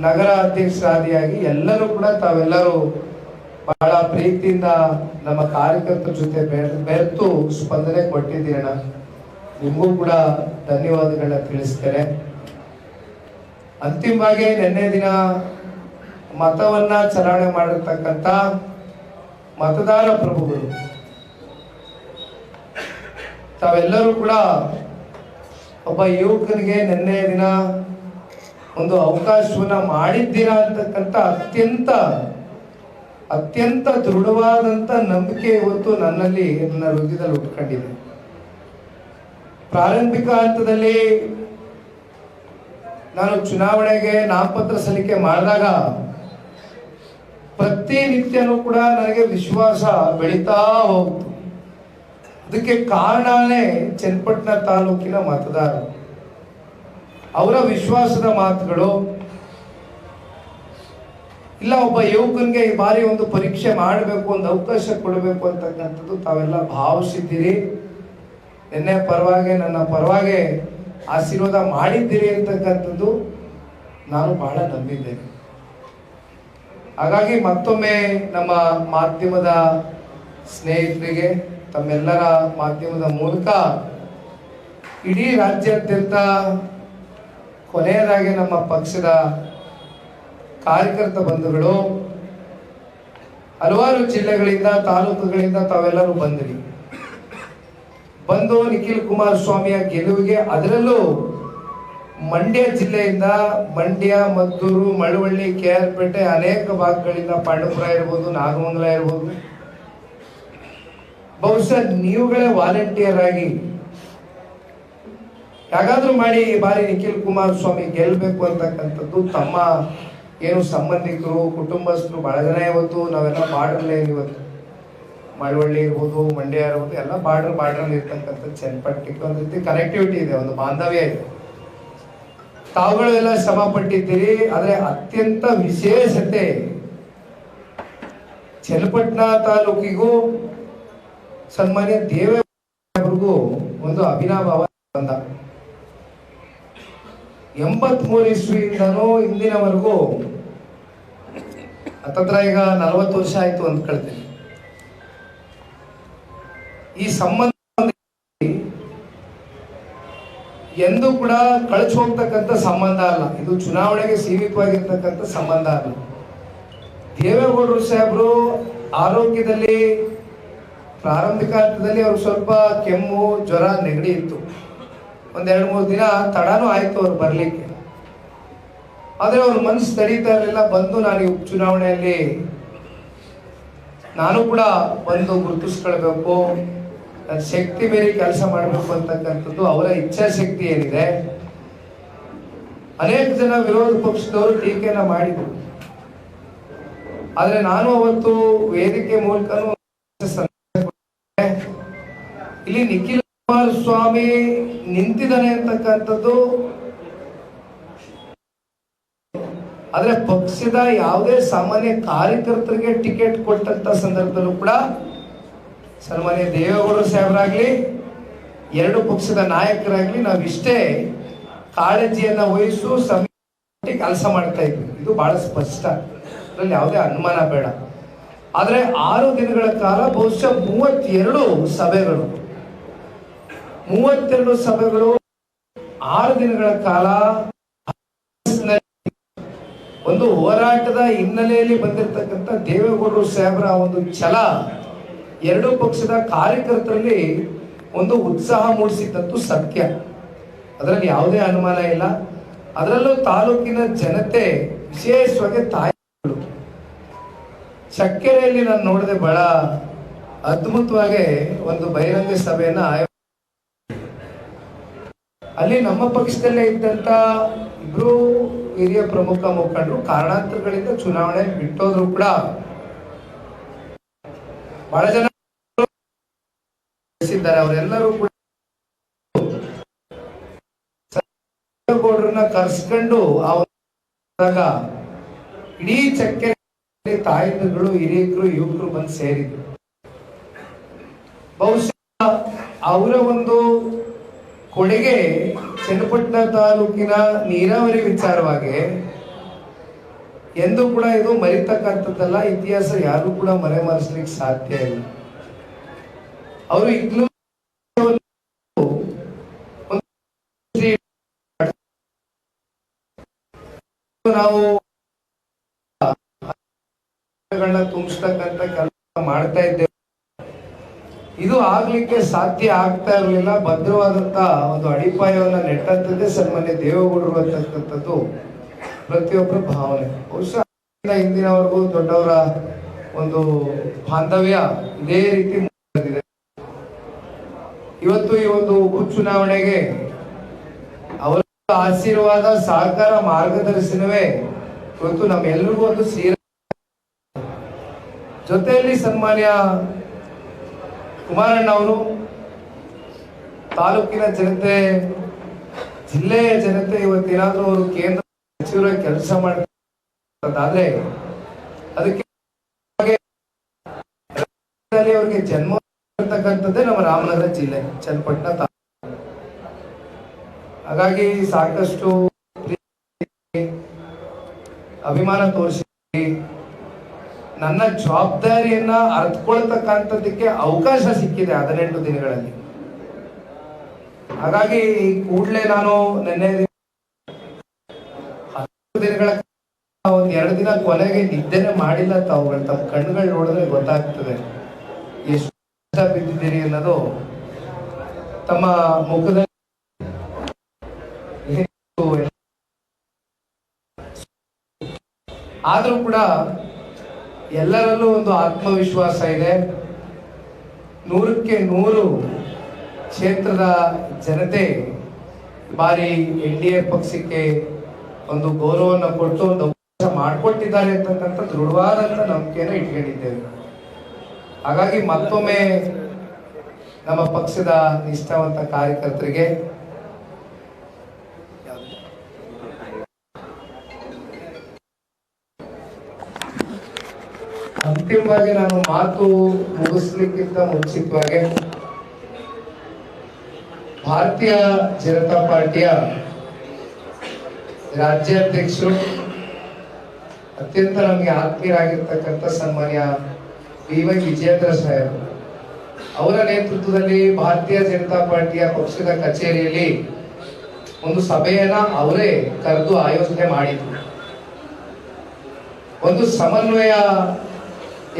ನಗರ ಅಧ್ಯಕ್ಷರು ಆದಿಯಾಗಿ ಎಲ್ಲರೂ ಕೂಡ ತಾವೆಲ್ಲರೂ ಬಹಳ ಪ್ರೀತಿಯಿಂದ ನಮ್ಮ ಕಾರ್ಯಕರ್ತರ ಜೊತೆ ಬೆರೆತು ಸ್ಪಂದನೆ ಕೊಟ್ಟಿದ್ದೀರಣ್ಣ. ನಿಮಗೂ ಕೂಡ ಧನ್ಯವಾದಗಳನ್ನ ತಿಳಿಸ್ತೇನೆ. ಅಂತಿಮವಾಗಿ ನಿನ್ನೆ ದಿನ ಮತವನ್ನ ಚಲಾವಣೆ ಮಾಡಿರ್ತಕ್ಕಂಥ ಮತದಾರ ಪ್ರಭುಗಳು ತಾವೆಲ್ಲರೂ ಕೂಡ ಒಬ್ಬ ಯುವಕನಿಗೆ ನಿನ್ನೆ ದಿನ ಒಂದು ಅವಕಾಶವನ್ನ ಮಾಡಿದ್ದೀರಾ ಅಂತಕ್ಕಂಥ ಅತ್ಯಂತ ದೃಢವಾದಂತ ನಂಬಿಕೆ ಇವತ್ತು ನನ್ನಲ್ಲಿ, ನನ್ನ ಹೃದಯದಲ್ಲಿ ಉಟ್ಕೊಂಡಿದೆ. ಪ್ರಾರಂಭಿಕ ಹಂತದಲ್ಲಿ ನಾನು ಚುನಾವಣೆಗೆ ನಾಮಪತ್ರ ಸಲ್ಲಿಕೆ ಮಾಡಿದಾಗ ಪ್ರತಿನಿತ್ಯನೂ ಕೂಡ ನನಗೆ ವಿಶ್ವಾಸ ಬೆಳೀತಾ ಹೋಗ್ತು. ಅದಕ್ಕೆ ಕಾರಣನೇ ಚನ್ನಪಟ್ಟಣ ತಾಲೂಕಿನ ಮತದಾರರು, ಅವರ ವಿಶ್ವಾಸದ ಮಾತುಗಳು. ಇಲ್ಲ, ಒಬ್ಬ ಯುವಕನಿಗೆ ಈ ಬಾರಿ ಒಂದು ಪರೀಕ್ಷೆ ಮಾಡಬೇಕು, ಒಂದು ಅವಕಾಶ ಕೊಡಬೇಕು ಅಂತಕ್ಕಂಥದ್ದು ತಾವೆಲ್ಲ ಭಾವಿಸಿದ್ದೀರಿ. ನಿನ್ನೆ ಪರವಾಗಿ, ನನ್ನ ಪರವಾಗಿ ಆಶೀರ್ವಾದ ಮಾಡಿದ್ದೀರಿ ಅಂತಕ್ಕಂಥದ್ದು ನಾನು ಬಹಳ ನಂಬಿದ್ದೇನೆ. ಹಾಗಾಗಿ ಮತ್ತೊಮ್ಮೆ ನಮ್ಮ ಮಾಧ್ಯಮದ ಸ್ನೇಹಿತರಿಗೆ, ತಮ್ಮೆಲ್ಲರ ಮಾಧ್ಯಮದ ಮೂಲಕ ಇಡೀ ರಾಜ್ಯಾದ್ಯಂತ, ಕೊನೆಯದಾಗಿ ನಮ್ಮ ಪಕ್ಷದ ಕಾರ್ಯಕರ್ತ ಬಂಧುಗಳು ಹಲವಾರು ಜಿಲ್ಲೆಗಳಿಂದ, ತಾಲೂಕುಗಳಿಂದ ತಾವೆಲ್ಲರೂ ಬಂದು ನಿಖಿಲ್ ಕುಮಾರಸ್ವಾಮಿಯ ಗೆಲುವಿಗೆ, ಅದರಲ್ಲೂ ಮಂಡ್ಯ ಜಿಲ್ಲೆಯಿಂದ, ಮಂಡ್ಯ, ಮದ್ದೂರು, ಮಳವಳ್ಳಿ, KR ಪೇಟೆ ಅನೇಕ ಭಾಗಗಳಿಂದ, ಪಾಂಡವಪುರ ಇರ್ಬೋದು, ನಾಗಮಂಗಲ ಇರ್ಬೋದು, ಬಹುಶಃ ನೀವುಗಳೇ ವಾಲಂಟಿಯರ್ ಆಗಿ ಯಾಗಾದ್ರೂ ಮಾಡಿ ಈ ಬಾರಿ ನಿಖಿಲ್ ಕುಮಾರಸ್ವಾಮಿ ಗೆಲ್ಲಬೇಕು ಅಂತಕ್ಕಂಥದ್ದು ತಮ್ಮ ಏನು ಸಂಬಂಧಿಕರು, ಕುಟುಂಬಸ್ಥರು ಬಹಳ ಜನ ಇವತ್ತು ನಾವೆಲ್ಲ ಬಾರ್ಡರ್ಲೇ, ಇವತ್ತು ಮಳವಳ್ಳಿ ಇರ್ಬೋದು, ಮಂಡ್ಯ ಇರ್ಬೋದು, ಎಲ್ಲ ಬಾರ್ಡರ್ ಇರ್ತಕ್ಕಂಥ ಚನ್ನಪಟ್ಟಣಕ್ಕೆ ಒಂದು ರೀತಿ ಕನೆಕ್ಟಿವಿಟಿ ಇದೆ, ಒಂದು ಬಾಂಧವ್ಯ ಇದೆ. ತಾವುಗಳು ಎಲ್ಲ ಶ್ರಮ ಪಟ್ಟಿದ್ದೀರಿ. ಆದರೆ ಅತ್ಯಂತ ವಿಶೇಷತೆ ಚನ್ನಪಟ್ಟಣ ತಾಲೂಕಿಗೂ ಸನ್ಮಾನ್ಯ ದೇವೇಗೌಡರಿಗೂ ಒಂದು ಅವಿನಾಭಾವ ಸಂಬಂಧ. 83 ಇಸ್ವಿಯಿಂದನೂ ಇಂದಿನವರೆಗೂ ಹತ್ತತ್ರ ಈಗ 40 ವರ್ಷ ಆಯ್ತು ಅಂದ್ಕೊಳ್ತೀನಿ. ಈ ಸಂಬಂಧ ಎಂದೂ ಕೂಡ ಕಳಚಿ ಹೋಗ್ತಕ್ಕಂಥ ಸಂಬಂಧ ಅಲ್ಲ. ಇದು ಚುನಾವಣೆಗೆ ಸೀಮಿತವಾಗಿರ್ತಕ್ಕಂಥ ಸಂಬಂಧ ಅಲ್ಲ. ದೇವೇಗೌಡರು ಸಾಹೇಬರು ಆರೋಗ್ಯದಲ್ಲಿ ಪ್ರಾರಂಭಿಕ ಹಂತದಲ್ಲಿ ಅವ್ರಿಗೆ ಸ್ವಲ್ಪ ಕೆಮ್ಮು, ಜ್ವರ, ನೆಗಡಿ ಇತ್ತು. 1-2-3 ದಿನ ತಡಾನು ಆಯ್ತು ಅವ್ರು ಬರ್ಲಿಕ್ಕೆ. ಆದ್ರೆ ಅವ್ರ ಮನಸ್ಸು ತಡೀತಾ ಇರಲಿಲ್ಲ. ಬಂದು ನಾನು ಈ ಉಪಚುನಾವಣೆಯಲ್ಲಿ ನಾನು ಕೂಡ ಬಂದು ಗುರುತಿಸ್ಕೊಳ್ಬೇಕು, ನನ್ನ ಶಕ್ತಿ ಮೀರಿ ಕೆಲಸ ಮಾಡಬೇಕು ಅಂತಕ್ಕಂಥದ್ದು ಅವರ ಇಚ್ಛಾಶಕ್ತಿ ಏನಿದೆ. ಅನೇಕ ಜನ ವಿರೋಧ ಪಕ್ಷದವರು ಟೀಕೆನ ಮಾಡಿದ್ರು. ಆದ್ರೆ ನಾನು ಅವತ್ತು ವೇದಿಕೆ ಮೂಲಕನೂ ಇಲ್ಲಿ ನಿಖಿಲ್ ಕುಮಾರಸ್ವಾಮಿ ನಿಂತಿದ್ದಾನೆ ಅಂತಕ್ಕಂಥದ್ದು, ಆದ್ರೆ ಪಕ್ಷದ ಯಾವುದೇ ಸಾಮಾನ್ಯ ಕಾರ್ಯಕರ್ತರಿಗೆ ಟಿಕೆಟ್ ಕೊಟ್ಟಂತ ಸಂದರ್ಭದಲ್ಲೂ ಕೂಡ ಸನ್ಮಾನ್ಯ ದೇವೇಗೌಡರು ಸಾಹೇಬರಾಗ್ಲಿ, 2 ಪಕ್ಷದ ನಾಯಕರಾಗ್ಲಿ ನಾವಿಷ್ಟೇ ಕಾಳಜಿಯನ್ನ ವಹಿಸು ಸಮಿತಿ ಕೆಲಸ ಮಾಡ್ತಾ ಇದ್ವಿ. ಇದು ಬಹಳ ಸ್ಪಷ್ಟ, ಅದರಲ್ಲಿ ಯಾವುದೇ ಅನುಮಾನ ಬೇಡ. ಆದ್ರೆ 6 ದಿನಗಳ ಕಾಲ ಬಹುಶಃ 32 ಸಭೆಗಳು, 32 ಸಭೆಗಳು 6 ದಿನಗಳ ಕಾಲ ಒಂದು ಹೋರಾಟದ ಹಿನ್ನೆಲೆಯಲ್ಲಿ ಬಂದಿರತಕ್ಕಂಥ ದೇವೇಗೌಡರು ಸಾಹೇಬರ ಒಂದು ಛಲ ಎರಡೂ ಪಕ್ಷದ ಕಾರ್ಯಕರ್ತರಲ್ಲಿ ಒಂದು ಉತ್ಸಾಹ ಮೂಡಿಸಿದಂತೂ ಸತ್ಯ. ಅದರಲ್ಲಿ ಯಾವುದೇ ಅನುಮಾನ ಇಲ್ಲ. ಅದರಲ್ಲೂ ತಾಲೂಕಿನ ಜನತೆ, ವಿಶೇಷವಾಗಿ ತಾಯಿಗಳು, ಚಕ್ಕೆರೆಯಲ್ಲಿ ನಾನು ನೋಡಿದೆ, ಬಹಳ ಅದ್ಭುತವಾಗಿ ಒಂದು ಬಹಿರಂಗ ಸಭೆಯನ್ನ ಅಲ್ಲಿ ನಮ್ಮ ಪಕ್ಷದಲ್ಲೇ ಇದ್ದಂತ ಇಬ್ರು ಹಿರಿಯ ಪ್ರಮುಖ ಮುಖಂಡರು ಕಾರಣಾಂತರಗಳಿಂದ ಚುನಾವಣೆ ಬಿಟ್ಟೋದ್ರು ಕೂಡ ಬಹಳ ಜನ ಅವರೆಲ್ಲರೂ ಕೂಡ ಗೌಡ್ರನ್ನ ಕರ್ಸ್ಕೊಂಡು ಇಡೀ ಚಕ್ಕೆ ತಾಯಂದಿರುಗಳು, ಹಿರಿಯರು, ಯುವಕರು ಬಂದು ಸೇರಿದ್ರು. ಬಹುಶಃ ಅವರ ಒಂದು ಕೊಡುಗೆ ಚನ್ನಪಟ್ಟಣ ತಾಲೂಕಿನ ನೀರಾವರಿ ವಿಚಾರವಾಗಿ ಎಂದು ಕೂಡ ಇದು ಮರಿತಕ್ಕಂಥದ್ದಲ್ಲ. ಇತಿಹಾಸ ಯಾರು ಕೂಡ ಮರೆಮಾರಿಸ್ಲಿಕ್ಕೆ ಸಾಧ್ಯ ಇಲ್ಲ. ಅವರು ಈಗಲೂ ನಾವು ತುಂಬಿಸ್ತಕ್ಕಂಥ ಕೆಲಸ ಮಾಡ್ತಾ ಇದ್ದೇವೆ. ಇದು ಆಗ್ಲಿಕ್ಕೆ ಸಾಧ್ಯ ಆಗ್ತಾ ಇರಲಿಲ್ಲ. ಭದ್ರವಾದಂತ ಒಂದು ಅಡಿಪಾಯವನ್ನ ನೆಟ್ಟಂತದ್ದೇ ಸನ್ಮಾನ್ಯ ದೇವೇಗೌಡರು ಅಂತಕ್ಕಂಥದ್ದು ಪ್ರತಿಯೊಬ್ಬರ ಭಾವನೆ. ಬಹುಶಃ ಹಿಂದಿನವರೆಗೂ ದೊಡ್ಡವರ ಒಂದು ಬಾಂಧವ್ಯ ಇದೇ ರೀತಿ ಮುಂದುವರೆದಿದೆ. ಇವತ್ತು ಈ ಒಂದು ಉಪಚುನಾವಣೆಗೆ ಅವರ ಆಶೀರ್ವಾದ, ಸಹಕಾರ, ಮಾರ್ಗದರ್ಶನವೇ ಇವತ್ತು ನಮ್ಮೆಲ್ಲರಿಗೂ ಒಂದು ಜೊತೆಯಲ್ಲಿ ಸನ್ಮಾನ್ಯ ಕುಮಾರಣ್ಣ ಅವರು ತಾಲೂಕಿನ ಜನತೆ, ಜಿಲ್ಲೆಯ ಜನತೆ ಇವತ್ತೇನಾದ್ರೂ ಅವರು ಕೇಂದ್ರ ಸಚಿವರ ಕೆಲಸ ಮಾಡ್ತಾದ್ರೆ ಅದಕ್ಕೆ ಅವರಿಗೆ ಜನ್ಮ ಇರ್ತಕ್ಕಂಥದ್ದೇ ನಮ್ಮ ರಾಮನಗರ ಜಿಲ್ಲೆ, ಚನ್ನಪಟ್ಟಣ ತಾಲೂಕು. ಹಾಗಾಗಿ ಸಾಕಷ್ಟು ಅಭಿಮಾನ ತೋರಿಸಿ ನನ್ನ ಜವಾಬ್ದಾರಿಯನ್ನ ಅರ್ಥಕೊಳ್ತಕ್ಕಂಥದ್ದಕ್ಕೆ ಅವಕಾಶ ಸಿಕ್ಕಿದೆ 18 ದಿನಗಳಲ್ಲಿ. ಹಾಗಾಗಿ ಕೂಡಲೇ ನಾನು ನಿನ್ನೆ 10 ದಿನಗಳ ಒಂದ್ 2 ದಿನ ಕೊನೆಗೆ ನಿದ್ದೆನೆ ಮಾಡಿಲ್ಲ. ತಾವುಗಳು ತಮ್ಮ ಕಣ್ಣುಗಳು ನೋಡಿದ್ರೆ ಗೊತ್ತಾಗ್ತದೆ ಎಷ್ಟು ಕಷ್ಟ ಬಿದ್ದಿದ್ದೀರಿ ಅನ್ನೋದು. ತಮ್ಮ ಮುಖದಲ್ಲಿ ಆದ್ರೂ ಕೂಡ ಎಲ್ಲರಲ್ಲೂ ಒಂದು ಆತ್ಮವಿಶ್ವಾಸ ಇದೆ. 100ಕ್ಕೆ 100 ಕ್ಷೇತ್ರದ ಜನತೆ ಬಾರಿ NDA ಪಕ್ಷಕ್ಕೆ ಒಂದು ಗೌರವವನ್ನು ಕೊಟ್ಟು ಒಂದು ಅವಕಾಶ ಮಾಡಿಕೊಟ್ಟಿದ್ದಾರೆ ಅಂತಕ್ಕಂಥ ದೃಢವಾದಂತ ನಂಬಿಕೆಯನ್ನು ಇಟ್ಕೊಂಡಿದ್ದೇವೆ. ಹಾಗಾಗಿ ಮತ್ತೊಮ್ಮೆ ನಮ್ಮ ಪಕ್ಷದ ನಿಷ್ಠಾವಂತ ಕಾರ್ಯಕರ್ತರಿಗೆ ಅಂತಿಮವಾಗಿ ನಾನು ಮಾತು ಮುಗಿಸ್ಲಿಕ್ಕಿಂತ ಮುಂಚಿತವಾಗಿ ಭಾರತೀಯ ಜನತಾ ಪಾರ್ಟಿಯ ರಾಜ್ಯಾಧ್ಯಕ್ಷರು, ಅತ್ಯಂತ ನಮಗೆ ಆತ್ಮೀಯರಾಗಿರ್ತಕ್ಕಂಥ ಸನ್ಮಾನ್ಯ BY ವಿಜಯೇಂದ್ರ ಸಾಹೇಬ್ ಅವರ ನೇತೃತ್ವದಲ್ಲಿ ಭಾರತೀಯ ಜನತಾ ಪಾರ್ಟಿಯ ಪಕ್ಷದ ಕಚೇರಿಯಲ್ಲಿ ಒಂದು ಸಭೆಯನ್ನ ಅವರೇ ಕರೆದು ಆಯೋಜನೆ ಮಾಡಿದ್ರು. ಒಂದು ಸಮನ್ವಯ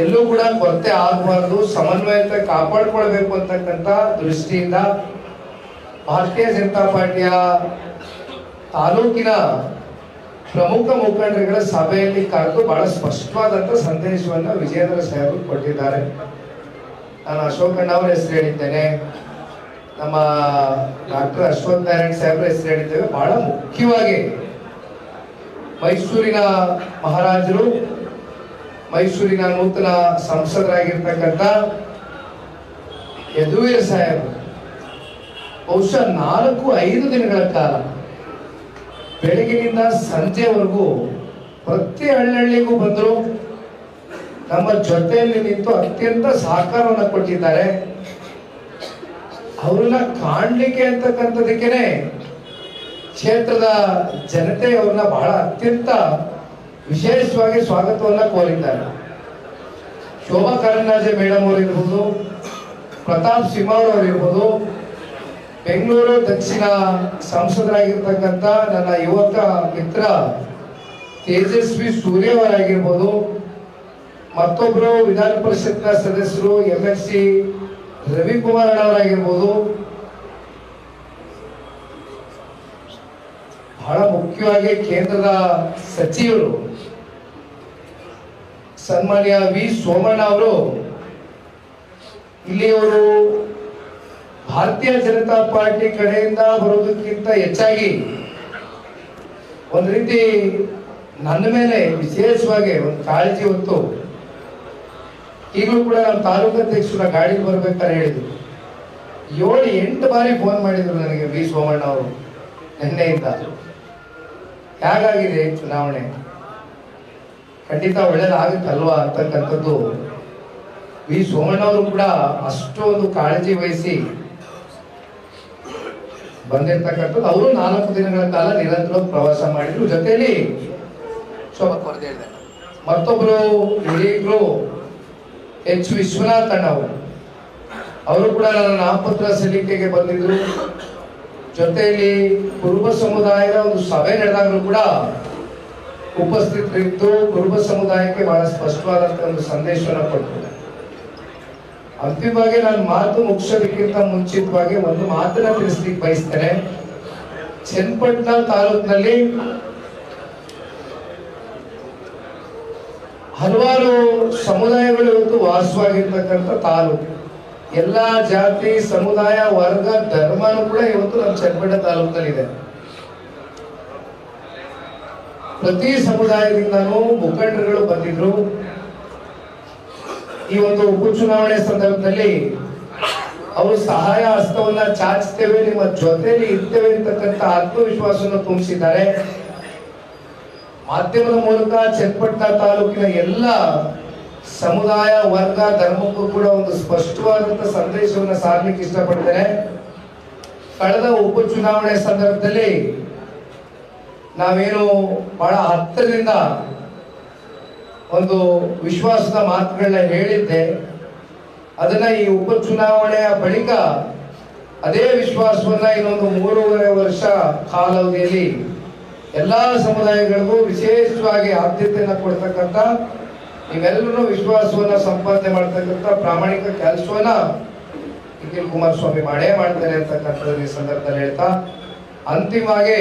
ಎಲ್ಲೂ ಕೂಡ ಕೊರತೆ ಆಗಬಾರದು, ಸಮನ್ವಯತೆ ಕಾಪಾಡಿಕೊಳ್ಬೇಕು ಅಂತಕ್ಕಂಥ ದೃಷ್ಟಿಯಿಂದ ಭಾರತೀಯ ಜನತಾ ಪಾರ್ಟಿಯ ತಾಲೂಕಿನ ಪ್ರಮುಖ ಮುಖಂಡರುಗಳ ಸಭೆಯಲ್ಲಿ ಕರೆದು ಬಹಳ ಸ್ಪಷ್ಟವಾದಂತ ಸಂದೇಶವನ್ನ ವಿಜಯೇಂದ್ರ ಸಾಹೇಬರು ಕೊಟ್ಟಿದ್ದಾರೆ. ನಾನು ಅಶೋಕ್ ಅಣ್ಣ ಅವರ ಹೆಸರು ಹೇಳಿದ್ದೇನೆ, ನಮ್ಮ ಡಾಕ್ಟರ್ ಅಶ್ವಥ್ ನಾರಾಯಣ್ ಸಾಹೇಬ್ರ ಹೆಸರು ಹೇಳಿದ್ದೇವೆ. ಬಹಳ ಮುಖ್ಯವಾಗಿ ಮೈಸೂರಿನ ಮಹಾರಾಜರು, ಮೈಸೂರಿನ ನೂತನ ಸಂಸದರಾಗಿರ್ತಕ್ಕಂಥ ಯದುವೀರ್ ಸಾಹೇಬ್ ಬಹುಶಃ 4-5 ದಿನಗಳ ಕಾಲ ಬೆಳಗಿನಿಂದ ಸಂಜೆವರೆಗೂ ಪ್ರತಿ ಹಳ್ಳಿಗೂ ಬಂದರು, ನಮ್ಮ ಜೊತೆಯಲ್ಲಿ ನಿಂತು ಅತ್ಯಂತ ಸಹಕಾರವನ್ನು ಕೊಟ್ಟಿದ್ದಾರೆ. ಅವ್ರನ್ನ ಕಾಣ್ಲಿಕ್ಕೆ ಅಂತಕ್ಕಂಥದಕ್ಕೇನೆ ಕ್ಷೇತ್ರದ ಜನತೆ ಅವ್ರನ್ನ ಬಹಳ ಅತ್ಯಂತ ವಿಶೇಷವಾಗಿ ಸ್ವಾಗತವನ್ನ ಕೋರಿದ್ದಾರೆ. ಶೋಭಾ ಕರಂದ್ಲಾಜೆ ಮೇಡಮ್ ಅವರು ಇರ್ಬೋದು, ಪ್ರತಾಪ್ ಸಿಂಹ ಅವರು ಇರ್ಬೋದು, ಬೆಂಗಳೂರು ದಕ್ಷಿಣ ಸಂಸದರಾಗಿರ್ತಕ್ಕಂಥ ನನ್ನ ಯುವಕ ಮಿತ್ರ ತೇಜಸ್ವಿ ಸೂರ್ಯ ಅವರಾಗಿರ್ಬೋದು, ಮತ್ತೊಬ್ಬರು ವಿಧಾನ ಪರಿಷತ್ನ ಸದಸ್ಯರು MLC ರವಿಕುಮಾರ್ ಅವರಾಗಿರ್ಬೋದು, ಬಹಳ ಮುಖ್ಯವಾಗಿ ಕೇಂದ್ರದ ಸಚಿವರು ಸನ್ಮಾನ್ಯ ವಿ ಸೋಮಣ್ಣ ಅವರು ಇಲ್ಲಿಯವರು ಭಾರತೀಯ ಜನತಾ ಪಾರ್ಟಿ ಕಡೆಯಿಂದ ಬರೋದಕ್ಕಿಂತ ಹೆಚ್ಚಾಗಿ ಒಂದು ರೀತಿ ನನ್ನ ಮೇಲೆ ವಿಶೇಷವಾಗಿ ಒಂದು ಕಾಳಜಿ ಹೊತ್ತು ಈಗಲೂ ಕೂಡ ನಮ್ಮ ತಾಲೂಕು ಅಧ್ಯಕ್ಷರ ಗಾಡಿ ಬರ್ಬೇಕಾದ್ರೆ ಹೇಳಿದ್ರು. 7-8 ಬಾರಿ ಫೋನ್ ಮಾಡಿದ್ರು ನನಗೆ ವಿ ಸೋಮಣ್ಣ ಅವರು ನಿನ್ನೆಯಿಂದ. ಹೇಗಾಗಿದೆ ಚುನಾವಣೆ, ಖಂಡಿತ ಒಳ್ಳೇದಾಗುತ್ತಲ್ವಾ ಅಂತಕ್ಕಂಥದ್ದು ವಿ ಸೋಮಣ್ಣ ಅವರು ಕೂಡ ಅಷ್ಟೊಂದು ಕಾಳಜಿ ವಹಿಸಿ ಬಂದಿರ್ತಕ್ಕಂಥದ್ದು. ಅವರು 4 ದಿನಗಳ ಕಾಲ ನಿರಂತರ ಪ್ರವಾಸ ಮಾಡಿದ್ರು. ಜೊತೆಯಲ್ಲಿ ಮತ್ತೊಬ್ರು ಹಿರಿಯರು H ವಿಶ್ವನಾಥ್ ಅಣ್ಣ ಅವರು ಕೂಡ ನನ್ನ ನಾಮಪತ್ರ ಸಲ್ಲಿಕೆಗೆ ಬಂದಿದ್ರು. ಜೊತೆಯಲ್ಲಿ ಕುರುಬ ಸಮುದಾಯದ ಒಂದು ಸಭೆ ನಡೆದಾಗಲೂ ಕೂಡ ಉಪಸ್ಥಿತರಿದ್ದು ಕುರುಬ ಸಮುದಾಯಕ್ಕೆ ಬಹಳ ಸ್ಪಷ್ಟವಾದಂತಹ ಒಂದು ಸಂದೇಶವನ್ನು ಕೊಟ್ಟರು. ಅಂತಿಮವಾಗಿ ನಾನು ಮಾತು ಮುಗಿಸೋದಕ್ಕಿಂತ ಮುಂಚಿತವಾಗಿ ಒಂದು ಮಾತನ್ನ ತಿಳಿಸ್ಲಿಕ್ಕೆ ಬಯಸ್ತೇನೆ. ಚನ್ನಪಟ್ಟಣ ತಾಲೂಕಿನಲ್ಲಿ ಹಲವಾರು ಸಮುದಾಯಗಳು ಇವತ್ತು ವಾಸವಾಗಿರ್ತಕ್ಕಂಥ ತಾಲೂಕು. ಎಲ್ಲಾ ಜಾತಿ ಸಮುದಾಯ ವರ್ಗ ಧರ್ಮನೂ ಕೂಡ ಇವತ್ತು ನಮ್ಮ ಚನ್ನಪಟ್ಟಣ ತಾಲೂಕಿನಲ್ಲಿದೆ. ಪ್ರತಿ ಸಮುದಾಯದಿಂದನೂ ಮುಖಂಡರುಗಳು ಬಂದಿದ್ರು. ಈ ಒಂದು ಉಪಚುನಾವಣೆ ಸಂದರ್ಭದಲ್ಲಿ ಅವರು ಸಹಾಯ ಹಸ್ತವನ್ನ ಚಾಚ್ತೇವೆ, ನಿಮ್ಮ ಜೊತೆಯಲ್ಲಿ ಇರ್ತೇವೆ ಅಂತಕ್ಕಂಥ ಆತ್ಮವಿಶ್ವಾಸವನ್ನು ತುಂಬಿಸಿದ್ದಾರೆ. ಮಾಧ್ಯಮದ ಮೂಲಕ ಚನ್ನಪಟ್ಟಣ ತಾಲೂಕಿನ ಎಲ್ಲ ಸಮುದಾಯ ವರ್ಗ ಧರ್ಮಕ್ಕೂ ಕೂಡ ಒಂದು ಸ್ಪಷ್ಟವಾದಂತಹ ಸಂದೇಶವನ್ನು ಸಾರಲಿಕ್ಕೆ ಇಷ್ಟಪಡ್ತೇನೆ. ಕಳೆದ ಉಪಚುನಾವಣೆ ಸಂದರ್ಭದಲ್ಲಿ ನಾವೇನು ಬಹಳ ಹತ್ತಿರದಿಂದ ಒಂದು ವಿಶ್ವಾಸದ ಮಾತುಗಳನ್ನ ಹೇಳಿದ್ದೆ, ಅದನ್ನ ಈ ಉಪಚುನಾವಣೆಯ ಬಳಿಕ ಅದೇ ವಿಶ್ವಾಸವನ್ನ ಇನ್ನೊಂದು 3.5 ವರ್ಷ ಕಾಲಾವಧಿಯಲ್ಲಿ ಎಲ್ಲಾ ಸಮುದಾಯಗಳಿಗೂ ವಿಶೇಷವಾಗಿ ಆದ್ಯತೆಯನ್ನು ಕೊಡ್ತಕ್ಕಂಥ, ನೀವೆಲ್ಲರೂ ವಿಶ್ವಾಸವನ್ನ ಸಂಪಾದನೆ ಮಾಡ್ತಕ್ಕಂಥ ಪ್ರಾಮಾಣಿಕ ಕೆಲಸವನ್ನ ನಿಖಿಲ್ ಕುಮಾರಸ್ವಾಮಿ ಮಾಡೇ ಮಾಡ್ತಾರೆ ಅಂತಕ್ಕಂಥದ್ದು ಈ ಸಂದರ್ಭದಲ್ಲಿ ಹೇಳ್ತಾ, ಅಂತಿಮವಾಗಿ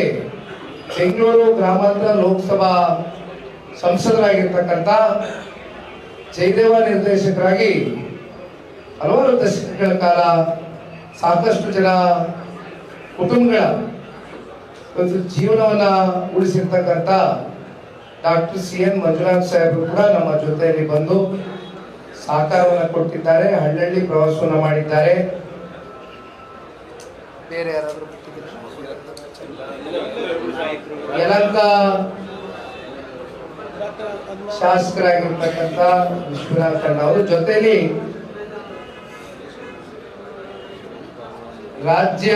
ಬೆಂಗಳೂರು ಗ್ರಾಮಾಂತರ ಲೋಕಸಭಾ ಸಂಸದರಾಗಿರ್ತಕ್ಕಂಥ ಜಯದೇವ ನಿರ್ದೇಶಕರಾಗಿ ಹಲವಾರು ದಶಕಗಳ ಕಾಲ ಸಾಕಷ್ಟು ಜನ ಕುಟುಂಬಗಳ ಒಂದು ಜೀವನವನ್ನ ಉಳಿಸಿರ್ತಕ್ಕಂಥ ಡಾಕ್ಟರ್ CN ಮಂಜುನಾಥ್ ಸಾಹೇಬರು ಕೂಡ ನಮ್ಮ ಜೊತೆಯಲ್ಲಿ ಬಂದು ಸಹಕಾರವನ್ನು ಕೊಟ್ಟಿದ್ದಾರೆ. ಹಳ್ಳಿ ಪ್ರವಾಸವನ್ನು ಮಾಡಿದ್ದಾರೆ. ಬೇರೆ ಯಾರಾದ್ರೂ ಯಲಹಂಕ ಶಾಸಕರಾಗಿರ್ತಕ್ಕಂಥ ವಿಶ್ವನಾಥ್ ಅಣ್ಣ ಅವರು ಜೊತೆಯಲ್ಲಿ ರಾಜ್ಯ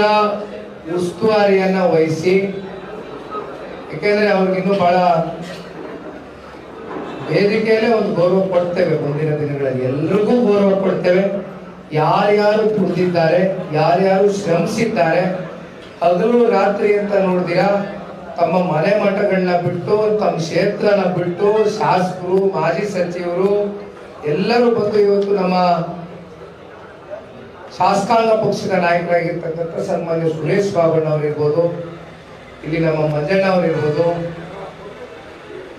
ಉಸ್ತುವಾರಿಯನ್ನ ವಹಿಸಿ, ಯಾಕೆಂದ್ರೆ ಅವ್ರಿಗಿನ್ನೂ ಬಹಳ ವೇದಿಕೆಯಲ್ಲೇ ಒಂದು ಗೌರವ ಕೊಡ್ತೇವೆ. ಮುಂದಿನ ದಿನಗಳಲ್ಲಿ ಎಲ್ರಿಗೂ ಗೌರವ ಕೊಡ್ತೇವೆ. ಯಾರ್ಯಾರು ದುಡಿದಿದ್ದಾರೆ, ಯಾರ್ಯಾರು ಶ್ರಮಿಸಿದ್ದಾರೆ, ಹಗಲು ರಾತ್ರಿ ಅಂತ ನೋಡಿದಿರಾ ತಮ್ಮ ಮನೆ ಮಠಗಳನ್ನ ಬಿಟ್ಟು, ತಮ್ಮ ಕ್ಷೇತ್ರನ ಬಿಟ್ಟು, ಶಾಸಕರು ಮಾಜಿ ಸಚಿವರು ಎಲ್ಲರೂ ಬಂದು ಇವತ್ತು ನಮ್ಮ ಶಾಸಕಾಂಗ ಪಕ್ಷದ ನಾಯಕರಾಗಿರ್ತಕ್ಕಂಥ ಸನ್ಮಾನ್ಯ ಸುರೇಶ್ ಬಾಬಣ್ಣ ಅವರಿರ್ಬೋದು, ಇಲ್ಲಿ ನಮ್ಮ ಮಂಜಣ್ಣ ಅವರಿರ್ಬೋದು,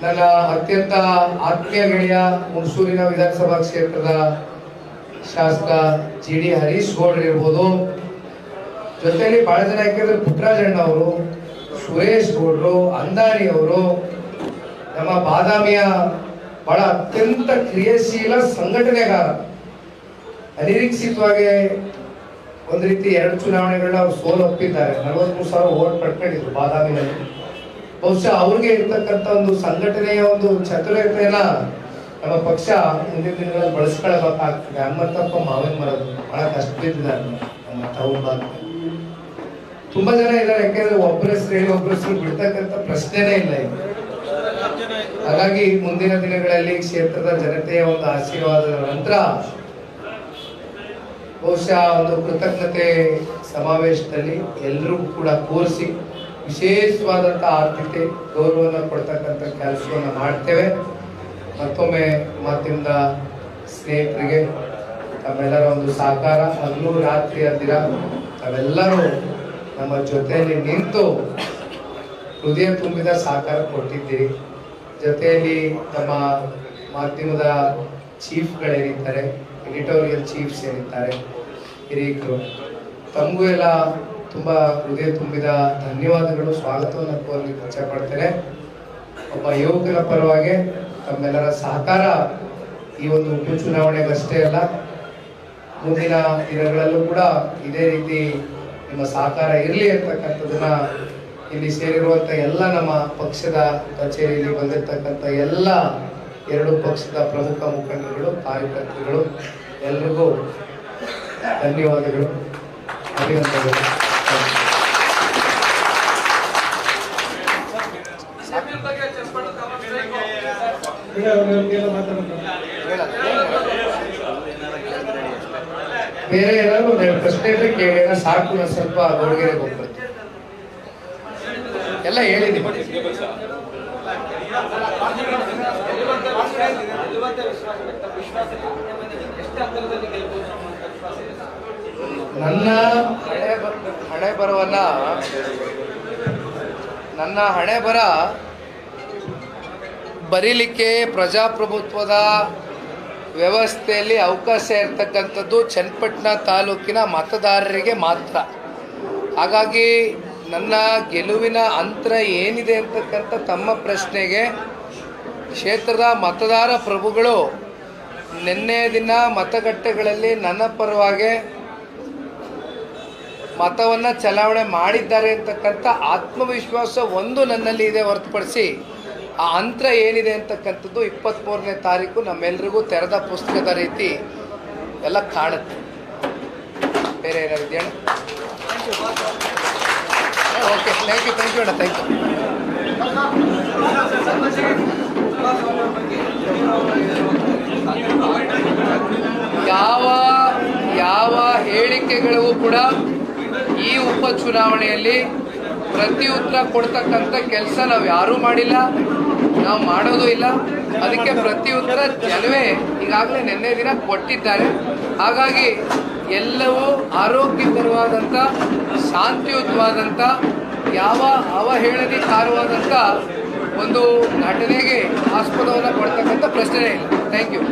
ನನ್ನ ಅತ್ಯಂತ ಆತ್ಮೀಯ ಗೆಳೆಯ ಹುಣಸೂರಿನ ವಿಧಾನಸಭಾ ಕ್ಷೇತ್ರದ ಶಾಸಕ GD ಹರೀಶ್ ಗೌಡ್ರು ಇರ್ಬೋದು, ಜೊತೆಯಲ್ಲಿ ಬಹಳ ಜನ ಯಾಕೆಂದ್ರೆ ಪುಟ್ಟರಾಜಣ್ಣ ಅವರು, ಸುರೇಶ್ ಗೌಡ್ರು, ಅಂದಾರಿ ಅವರು, ನಮ್ಮ ಬಾದಾಮಿಯ ಬಹಳ ಅತ್ಯಂತ ಕ್ರಿಯಾಶೀಲ ಸಂಘಟನೆಗಾರ. ಅನಿರೀಕ್ಷಿತವಾಗಿ ಒಂದು ರೀತಿ 2 ಚುನಾವಣೆಗಳನ್ನ ಅವ್ರು ಸೋಲೊಪ್ಪಿದ್ದಾರೆ. 43,000 ವೋಟ್ ಪಡ್ಕೊಂಡಿದ್ರು ಬಾದಾಮಿನಲ್ಲಿ. ಬಹುಶಃ ಅವ್ರಿಗೆ ಇರ್ತಕ್ಕಂಥ ಒಂದು ಸಂಘಟನೆಯ ಒಂದು ಚತುರತೆಯನ್ನ ನಮ್ಮ ಪಕ್ಷ ಮುಂದಿನ ದಿನಗಳಲ್ಲಿ ಬಳಸ್ಕೊಳ್ಬೇಕಾಗ್ತದೆ. ಅಮ್ಮತ್ತಪ್ಪ ಮಾವಿನ ಮರದು ಬಹಳ ಕಷ್ಟ ಬಿದ್ದಿದ್ದಾರೆ ನಮ್ಮ ಟೌನ್ ಭಾಗ. ತುಂಬಾ ಜನ ಇದ್ದಾರೆ, ಯಾಕೆಂದ್ರೆ ಒಬ್ಬರ ಹೆಸರು ಹೇಳಿ ಒಬ್ಬರ ಹೆಸರು ಬಿಡ್ತಕ್ಕಂಥ ಪ್ರಶ್ನೆನೇ ಇಲ್ಲ ಈಗ. ಹಾಗಾಗಿ ಮುಂದಿನ ದಿನಗಳಲ್ಲಿ ಕ್ಷೇತ್ರದ ಜನತೆಯ ಒಂದು ಆಶೀರ್ವಾದದ ನಂತರ ಬಹುಶಃ ಒಂದು ಕೃತಜ್ಞತೆ ಸಮಾವೇಶದಲ್ಲಿ ಎಲ್ಲರೂ ಕೂಡ ಕೂರಿಸಿ ವಿಶೇಷವಾದಂಥ ಆರ್ಥಿಕತೆ ಗೌರವವನ್ನು ಕೊಡ್ತಕ್ಕಂಥ ಕೆಲಸವನ್ನು ಮಾಡ್ತೇವೆ. ಮತ್ತೊಮ್ಮೆ ಮಾಧ್ಯಮದ ಸ್ನೇಹಿತರಿಗೆ ತಮ್ಮೆಲ್ಲರ ಒಂದು ಸಹಕಾರ, ಹಗಲು ರಾತ್ರಿ ಅಂದಿರ ತಾವೆಲ್ಲರೂ ನಮ್ಮ ಜೊತೆಯಲ್ಲಿ ನಿಂತು ಹೃದಯ ತುಂಬಿದ ಸಹಕಾರ ಕೊಟ್ಟಿದ್ದೀರಿ. ಜೊತೆಯಲ್ಲಿ ನಮ್ಮ ಮಾಧ್ಯಮದ ಚೀಫ್ಗಳೇನಿದ್ದಾರೆ, ಎಡಿಟೋರಿಯಲ್ ಚೀಫ್ಸ್ ಏನಿದ್ದಾರೆ, ಹಿರಿಯರು, ತಮಗೂ ಎಲ್ಲ ತುಂಬ ಹೃದಯ ತುಂಬಿದ ಧನ್ಯವಾದಗಳು, ಸ್ವಾಗತವನ್ನು ಕೋರಲಿಕ್ಕೆ ಇಚ್ಛೆ ಪಡ್ತೇನೆ. ಒಬ್ಬ ಯುವಕರ ಪರವಾಗಿ ತಮ್ಮೆಲ್ಲರ ಸಹಕಾರ ಈ ಒಂದು ಉಪಚುನಾವಣೆಗಷ್ಟೇ ಅಲ್ಲ, ಮುಂದಿನ ದಿನಗಳಲ್ಲೂ ಕೂಡ ಇದೇ ರೀತಿ ನಿಮ್ಮ ಸಹಕಾರ ಇರಲಿ ಅಂತಕ್ಕಂಥದ್ದನ್ನ ಇಲ್ಲಿ ಸೇರಿರುವಂಥ ಎಲ್ಲ ನಮ್ಮ ಪಕ್ಷದ ಕಚೇರಿಯಲ್ಲಿ ಬಂದಿರತಕ್ಕಂಥ ಎಲ್ಲ ಎರಡು ಪಕ್ಷದ ಪ್ರಮುಖ ಮುಖಂಡರುಗಳು, ಕಾರ್ಯಕರ್ತರುಗಳು ಎಲ್ರಿಗೂ ಧನ್ಯವಾದಗಳು, ಅಭಿನಂದನೆಗಳು. ಬೇರೆ ಏನಾದ್ರು ಒಂದೆರಡು ಪ್ರಶ್ನೆ ಇದ್ರೆ ಕೇಳಿದ್ರೆ ಸಾಕು, ನಾನು ಸ್ವಲ್ಪ ಗೋಳಿಗೆರೆ ಹೋಗ್ಬೇಕು. ಎಲ್ಲ ಹೇಳಿದ್ದೀನಿ. ನನ್ನ ಹಣೆ ಬರ ಬರೀಲಿಕ್ಕೆ ಪ್ರಜಾಪ್ರಭುತ್ವದ ವ್ಯವಸ್ಥೆಯಲ್ಲಿ ಅವಕಾಶ ಇರತಕ್ಕಂಥದ್ದು ಚನ್ನಪಟ್ಟಣ ತಾಲೂಕಿನ ಮತದಾರರಿಗೆ ಮಾತ್ರ. ಹಾಗಾಗಿ ನನ್ನ ಗೆಲುವಿನ ಅಂತರ ಏನಿದೆ ಅಂತಕ್ಕಂಥ ತಮ್ಮ ಪ್ರಶ್ನೆಗೆ ಕ್ಷೇತ್ರದ ಮತದಾರ ಪ್ರಭುಗಳು ನಿನ್ನೆ ದಿನ ಮತಗಟ್ಟೆಗಳಲ್ಲಿ ನನ್ನ ಪರವಾಗಿ ಮತವನ್ನು ಚಲಾವಣೆ ಮಾಡಿದ್ದಾರೆ ಅಂತಕ್ಕಂಥ ಆತ್ಮವಿಶ್ವಾಸ ಒಂದು ನನ್ನಲ್ಲಿ ಇದೆ ಹೊರತುಪಡಿಸಿ ಆ ಅಂತರ ಏನಿದೆ ಅಂತಕ್ಕಂಥದ್ದು 23ನೇ ತಾರೀಕು ನಮ್ಮೆಲ್ಲರಿಗೂ ತೆರೆದ ಪುಸ್ತಕದ ರೀತಿ ಎಲ್ಲ ಕಾಣುತ್ತೆ. ಬೇರೆ ಏನಾದ್ರು ಇದೆಯಣ್ಣ? ಓಕೆ, ಥ್ಯಾಂಕ್ ಯು ಅಣ್ಣ, ಥ್ಯಾಂಕ್ ಯು. ಯಾವ ಹೇಳಿಕೆಗಳಿಗೂ ಕೂಡ ಈ ಉಪಚುನಾವಣೆಯಲ್ಲಿ ಪ್ರತಿ ಉತ್ತರ ಕೊಡ್ತಕ್ಕಂಥ ಕೆಲಸ ನಾವು ಯಾರೂ ಮಾಡಿಲ್ಲ, ನಾವು ಮಾಡೋದು ಇಲ್ಲ. ಅದಕ್ಕೆ ಪ್ರತಿ ಉತ್ತರ ಜನವೇ ಈಗಾಗಲೇ ನಿನ್ನೆ ದಿನ ಕೊಟ್ಟಿದ್ದಾರೆ. ಹಾಗಾಗಿ ಎಲ್ಲವೂ ಆರೋಗ್ಯಕರವಾದಂಥ, ಶಾಂತಿಯುತವಾದಂಥ, ಯಾವ ಅವಹೇಳನಕಾರವಾದಂಥ ಒಂದು ಘಟನೆಗೆ ಆಸ್ಪದವನ್ನು ಕೊಡ್ತಕ್ಕಂಥ ಪ್ರಶ್ನೆ ಇಲ್ಲ. Thank you.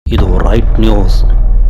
ಇದು ರೈಟ್ ನ್ಯೂಸ್.